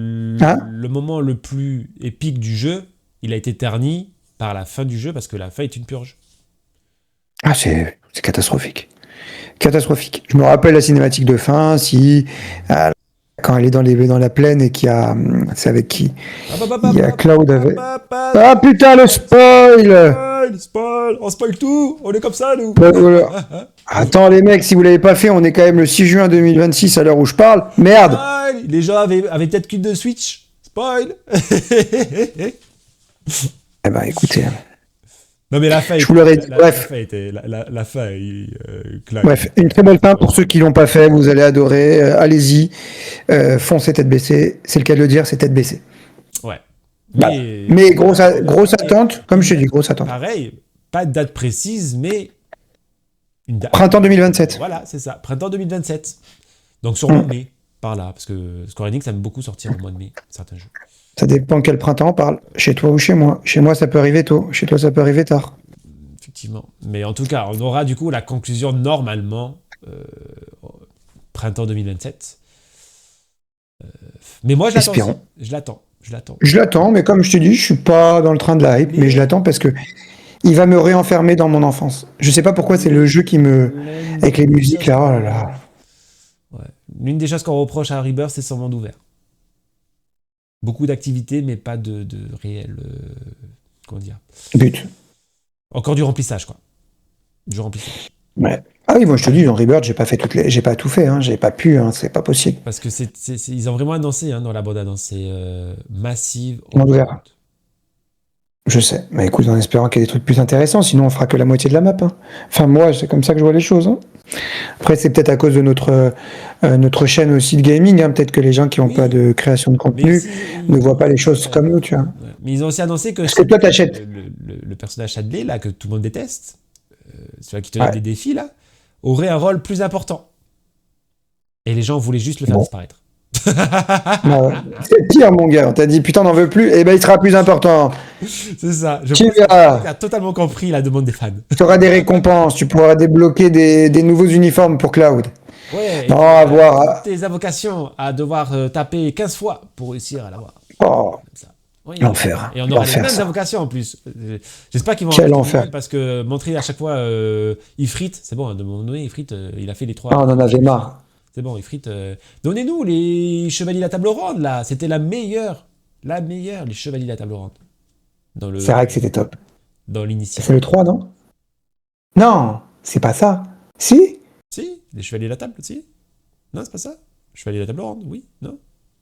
Hein? le moment le plus épique du jeu, il a été terni par la fin du jeu parce que la fin est une purge. Ah, c'est catastrophique. Catastrophique. Je me rappelle la cinématique de fin, euh, quand elle est dans la plaine et qu'il y a, c'est avec qui? Il y a Cloud avec. Ah putain, le spoil! Spoil, on spoil tout, on est comme ça nous. Voilà. Attends les mecs, si vous l'avez pas fait, on est quand même le 6 juin 2026 à l'heure où je parle. Merde! Spoil, les gens avaient peut-être qu'une de Switch. Spoil. Eh ben écoutez, Non mais la fin je était, vous l'aurais dit. la Bref, fin était, la fin, claque. bref, une très belle fin pour ceux qui l'ont pas fait, vous allez adorer. Allez-y, foncez tête baissée. C'est le cas de le dire, c'est tête baissée. Ouais. Voilà. Mais, Mais grosse attente, comme je te dis, grosse attente. pareil, pas de date précise, mais une date. Printemps 2027. Voilà, c'est ça, printemps 2027. Donc sur le mois de mai, par là, parce que Square Enix aime beaucoup sortir au mois de mai, certains jeux. Ça dépend quel printemps on parle. Chez toi ou chez moi. Chez moi, ça peut arriver tôt. Chez toi, ça peut arriver tard. Effectivement. Mais en tout cas, on aura du coup la conclusion normalement printemps 2027. Mais moi, je l'attends aussi. Espérons. Je l'attends. Je l'attends. Je l'attends, mais comme je te dis, je suis pas dans le train de la hype, mais je Mais l'attends parce que il va me réenfermer dans mon enfance. Je sais pas pourquoi c'est le jeu qui me, l'une avec les des musiques choses là, oh là qu'on là. ouais. L'une des choses qu'on reproche à Rebirth, c'est son monde ouvert. Beaucoup d'activités, mais pas de réel. Comment dire? But. Encore du remplissage, quoi. Du remplissage. Ouais. Ah oui, moi je te dis, dans Rebirth, j'ai pas tout fait, hein, j'ai pas pu, hein, c'est pas possible. Parce que ils ont vraiment annoncé dans la bande-annonce, c'est Massive Monde Open ouvert. World. Je sais. Mais écoute, en espérant qu'il y ait des trucs plus intéressants, sinon on fera que la moitié de la map, hein. Enfin, moi, c'est comme ça que je vois les choses, hein. Après, c'est peut-être à cause de notre chaîne aussi de gaming, hein. Peut-être que les gens qui n'ont pas Oui, de création de mais contenu ne voient pas les choses ouais, comme nous, tu vois. ouais. Mais ils ont aussi annoncé que Parce que toi, t'achètes. Le personnage Chadley, là, que tout le monde déteste, celui qui te donne Ouais. des défis, là, aurait un rôle plus important. Et les gens voulaient juste le faire Bon. disparaître. Bah ouais. C'est pire, mon gars. On t'a dit, putain, on n'en veut plus. Eh ben, il sera plus important. C'est ça. Je Tu pense que le verras. mec a totalement compris la demande des fans. Tu auras des récompenses. Tu pourras débloquer des nouveaux uniformes pour Cloud. Ouais, et Non, puis, à toutes voir. tes invocations à devoir taper 15 fois pour réussir à l'avoir. Oh, Comme ça. Oui, l'enfer. et on aura les L'enfer, mêmes ça. invocations en plus. J'espère qu'ils vont Quel rajouter des enfer. nouvelles parce que montrer à chaque fois Ifrit, c'est bon, hein, de mon donné, Ifrit, il a fait les Ah, trois on en avait défis. marre. C'est bon, Ifrit. Donnez-nous les chevaliers de la table ronde là. C'était la meilleure, les chevaliers de la table ronde dans C'est vrai que c'était top. dans l'initial. C'est le 3, non? Non, c'est pas ça. Si? Si, les chevaliers de la table, si. Non, c'est pas ça. Chevalier de la table ronde, oui, non.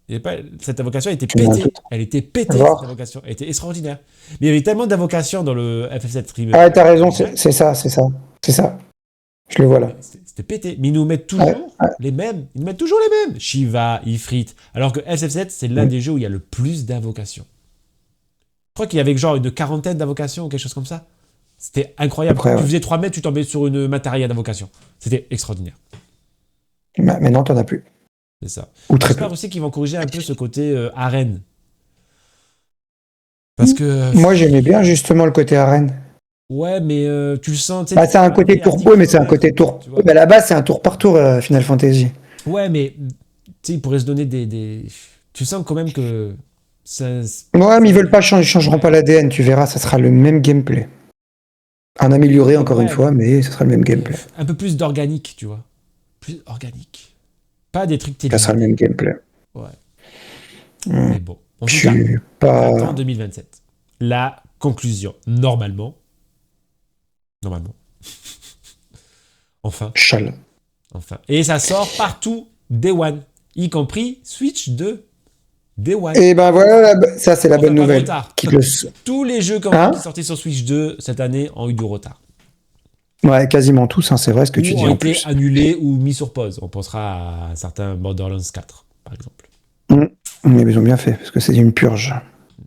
Il y avait pas... Cette invocation était Tu mets un pétée. doute. Elle était pétée, cette Alors? invocation. Elle était extraordinaire. Mais il y avait tellement d'invocations dans le FF7 Ah, ouais, t'as raison, Direct. c'est ça, c'est ça. C'est ça. Je le vois là. C'était pété. Mais ils nous mettent Ouais, toujours ouais. les mêmes. Ils nous mettent toujours les mêmes. Shiva, Ifrit. Alors que FF7, c'est l'un Mm. des jeux où il y a le plus d'invocations. Je crois qu'il y avait genre une quarantaine d'invocations ou quelque chose comme ça. C'était incroyable. Après, Tu ouais. faisais 3 mètres, tu tombais sur une matérielle d'invocation. C'était extraordinaire. Maintenant, t'en as plus. C'est ça. Ou très peu. J'espère aussi qu'ils vont corriger un peu ce côté arène. Parce que, Moi, j'aimais bien justement le côté arène. ouais, mais tu le sens, tu sais, Bah, tu c'est un peux côté arriver à tour. 10 Oui, mais c'est un km, côté tour. tu vois. Mais à la base, c'est un tour par tour, Final Fantasy. Ouais, mais tu sais, ils pourraient se donner des... Tu sens quand même que ça... Ouais, mais ils veulent ça- pas changer, ils changeront ouais. pas l'ADN, tu verras, ça sera le même gameplay. Un amélioré encore une Ouais, fois, mais ça sera le même mais gameplay. un peu plus d'organique, tu vois. Plus organique. Pas des trucs Ça sera le télévisés. même gameplay. Ouais. Hmm. Mais bon. En Je tout cas, suis printemps pas. 2027. La conclusion. Normalement. Enfin. Chal. Enfin. Et ça sort partout, Day One. Y compris Switch 2. Day One. Et ben voilà, ça c'est la On fait bonne pas de nouvelle. retard. Qui le... Tous les jeux Hein? qui sortaient sur Switch 2 cette année ont eu du retard. Ouais, quasiment tous, hein, c'est vrai ce que tu Ou dis ont en été plus. annulés ou mis sur pause. On pensera à un certain Borderlands 4, par exemple. Mais ils ont bien fait, parce que c'est une purge.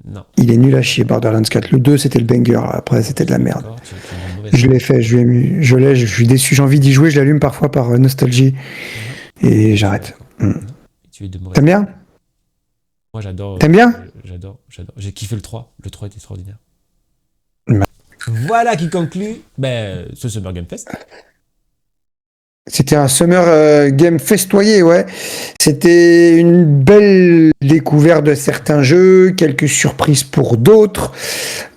Non. Il est nul à chier, Borderlands 4. Le 2, c'était le banger, après c'était de la merde. D'accord, tu as une mauvaise Je foi. l'ai fait, je l'ai, je suis déçu, j'ai envie d'y jouer, je l'allume parfois par nostalgie, Non. et Je suis j'arrête. d'accord. Non. Tu es de mauvaise T'aimes foi. bien? Moi, j'adore. T'aimes bien? J'adore. J'ai kiffé le 3. Le 3 est extraordinaire. Ouais. Voilà qui conclut ce Summer Game Fest. C'était un Summer Game festoyé, ouais. C'était une belle découverte de certains jeux, quelques surprises pour d'autres,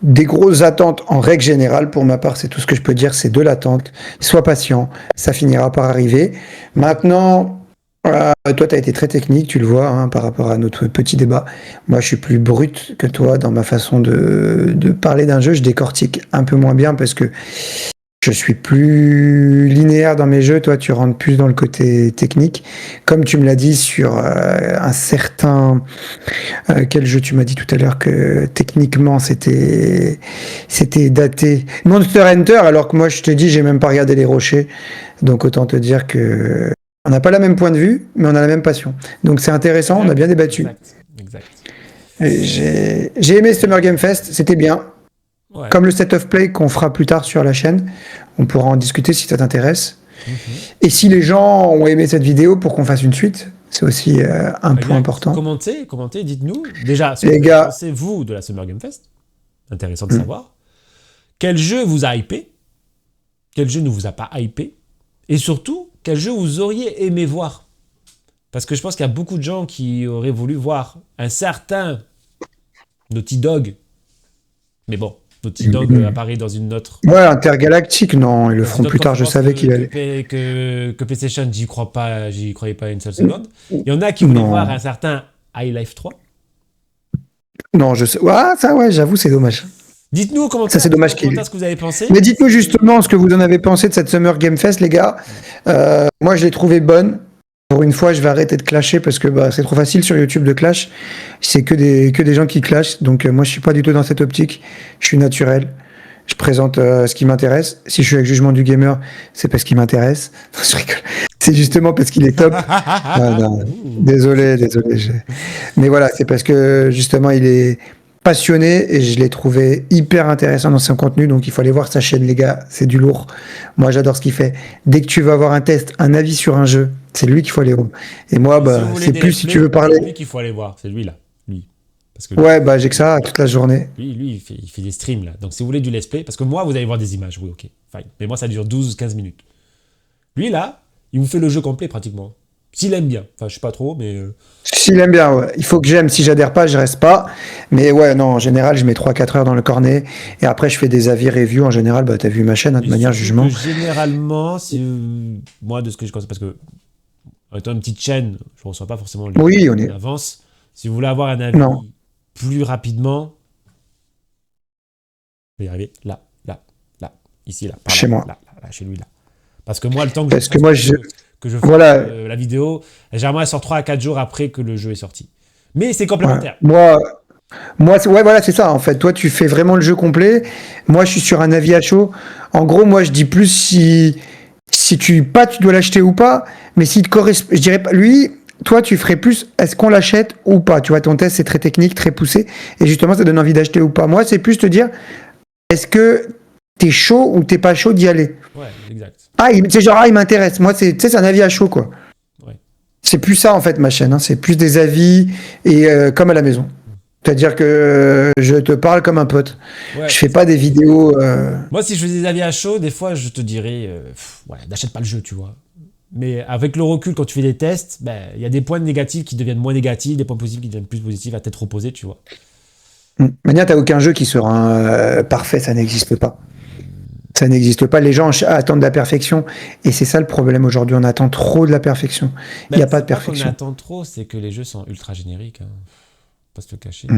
des grosses attentes en règle générale. Pour ma part, c'est tout ce que je peux dire, c'est de l'attente. Sois patient, ça finira par arriver. Maintenant, toi, tu as été très technique, tu le vois, hein, par rapport à notre petit débat. Moi, je suis plus brut que toi dans ma façon de parler d'un jeu. Je décortique un peu moins bien parce que je suis plus linéaire dans mes jeux, toi tu rentres plus dans le côté technique. Comme tu me l'as dit sur un certain... quel jeu tu m'as dit tout à l'heure que techniquement c'était daté. Monster Hunter, alors que moi je te dis j'ai même pas regardé les rochers. Donc autant te dire que on n'a pas la même point de vue, mais on a la même passion. Donc c'est intéressant, on a bien débattu. Exact. Et j'ai aimé Summer Game Fest, c'était bien. Ouais. Comme le set of play qu'on fera plus tard sur la chaîne, on pourra en discuter si ça t'intéresse. Mhm. Et si les gens ont aimé cette vidéo pour qu'on fasse une suite, c'est aussi un point important. Commentez, dites-nous. Déjà, ce Les que gars. pensez-vous de la Summer Game Fest? Intéressant de savoir. Quel jeu vous a hypé? Quel jeu ne vous a pas hypé? Et surtout, quel jeu vous auriez aimé voir Parce que je pense qu'il y a beaucoup de gens qui auraient voulu voir un certain Naughty Dog. Mais bon, Naughty Dog apparaît dans une autre... Ouais, Intergalactique, non, ils le dans feront une autre plus tard, je conférence savais qu'il allait. que PlayStation, j'y croyais pas une seule seconde. Il y en a qui voulaient Non. voir un certain High Life 3. Non, je sais. Ah, ça, ouais, j'avoue, c'est dommage. Dites-nous comment Ça, c'est dommage qu'il. ce que vous avez pensé. Mais dites-nous justement ce que vous en avez pensé de cette Summer Game Fest, les gars. Moi, je l'ai trouvée bonne. Pour une fois, je vais arrêter de clasher parce que c'est trop facile sur YouTube de clash. C'est que des gens qui clashent. Donc, moi, je suis pas du tout dans cette optique. Je suis naturel. Je présente ce qui m'intéresse. Si je suis avec Jugement du Gamer, c'est parce qu'il m'intéresse. Je rigole. C'est justement parce qu'il est top. Non, désolé. Mais voilà, c'est parce que justement, il est passionné et je l'ai trouvé hyper intéressant dans son contenu. Donc, il faut aller voir sa chaîne, les gars. C'est du lourd. Moi, j'adore ce qu'il fait. Dès que tu veux avoir un test, un avis sur un jeu, c'est lui qu'il faut aller voir. Et moi, c'est plus si tu veux parler. C'est lui qu'il faut aller voir. C'est lui là. Lui. Parce que Ouais, j'ai que ça toute la journée. Lui, il fait des streams là. Donc si vous voulez du let's play, parce que moi, vous allez voir des images, oui, ok, fine. Mais moi, ça dure 12-15 minutes. Lui là, il vous fait le jeu complet pratiquement. S'il aime bien. Enfin, je sais pas trop, mais. S'il aime bien, ouais. Il faut que j'aime. Si j'adhère pas, je reste pas. Mais ouais, non, en général, je mets 3-4 heures dans le cornet. Et après, je fais des avis, reviews. En général, t'as vu ma chaîne, de manière jugement. Généralement, moi, de ce que je constate, parce que, en étant une petite chaîne, je reçois pas forcément Oui, on est. avance. Si vous voulez avoir un avis plus rapidement, je vais y arriver. Là, ici, là. Chez moi. Là, chez lui, là. Parce que moi, le temps que moi, que je fais la vidéo, généralement, elle sort 3 à 4 jours après que le jeu est sorti. Mais c'est complémentaire. Ouais. Moi, voilà, c'est ça, en fait. Toi, tu fais vraiment le jeu complet. Moi, je suis sur un avis à chaud. En gros, moi, je dis plus si tu dois l'acheter ou pas. Mais s'il te correspond, je dirais pas, lui, toi, tu ferais plus, est-ce qu'on l'achète ou pas? Tu vois, ton test, c'est très technique, très poussé. Et justement, ça donne envie d'acheter ou pas. Moi, c'est plus te dire, est-ce que t'es chaud ou t'es pas chaud d'y aller? Ouais, exact. C'est genre, il m'intéresse. Moi, c'est un avis à chaud, quoi. Ouais. C'est plus ça, en fait, ma chaîne. Hein. C'est plus des avis et comme à la maison. C'est-à-dire que je te parle comme un pote. Ouais, je fais pas des vidéos. Moi, si je faisais des avis à chaud, des fois, je te dirais, n'achète pas le jeu, tu vois. Mais avec le recul, quand tu fais des tests, y a des points négatifs qui deviennent moins négatifs, des points positifs qui deviennent plus positifs, à tête opposée, tu vois. Mania, t'as aucun jeu qui sera parfait, ça n'existe pas. Ça n'existe pas. Les gens attendent la perfection. Et c'est ça le problème aujourd'hui. On attend trop de la perfection. Il n'y a pas de perfection. On attend trop, c'est que les jeux sont ultra génériques. Hein. Pas se le cacher.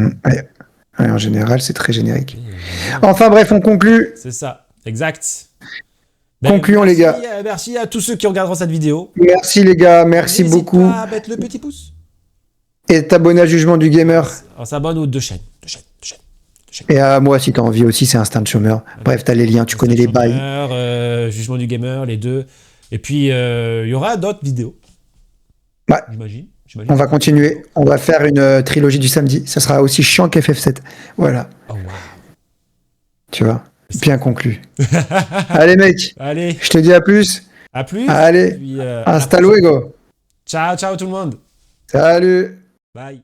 Ouais, en général, c'est très générique. Enfin bref, on conclut. C'est ça, exact. Concluons, les gars. Merci à tous ceux qui regarderont cette vidéo. Merci, les gars. Merci beaucoup. N'hésite pas à mettre le petit pouce. Et t'abonner à Jugement du Gamer. On s'abonne aux deux chaînes. Et à moi, si t'as envie aussi, c'est Instinct de Chômeur. Bref, t'as les liens, tu connais les bails. Jugement du Gamer, les deux. Et puis, il y aura d'autres vidéos. Ouais. J'imagine. On va continuer. On va faire une trilogie du samedi. Ça sera aussi chiant qu'FF7. Voilà. Oh, wow. Tu vois, bien conclu. Allez, mec. Allez. Je te dis à plus. À plus. Allez. Puis, hasta luego. Ciao tout le monde. Salut. Bye.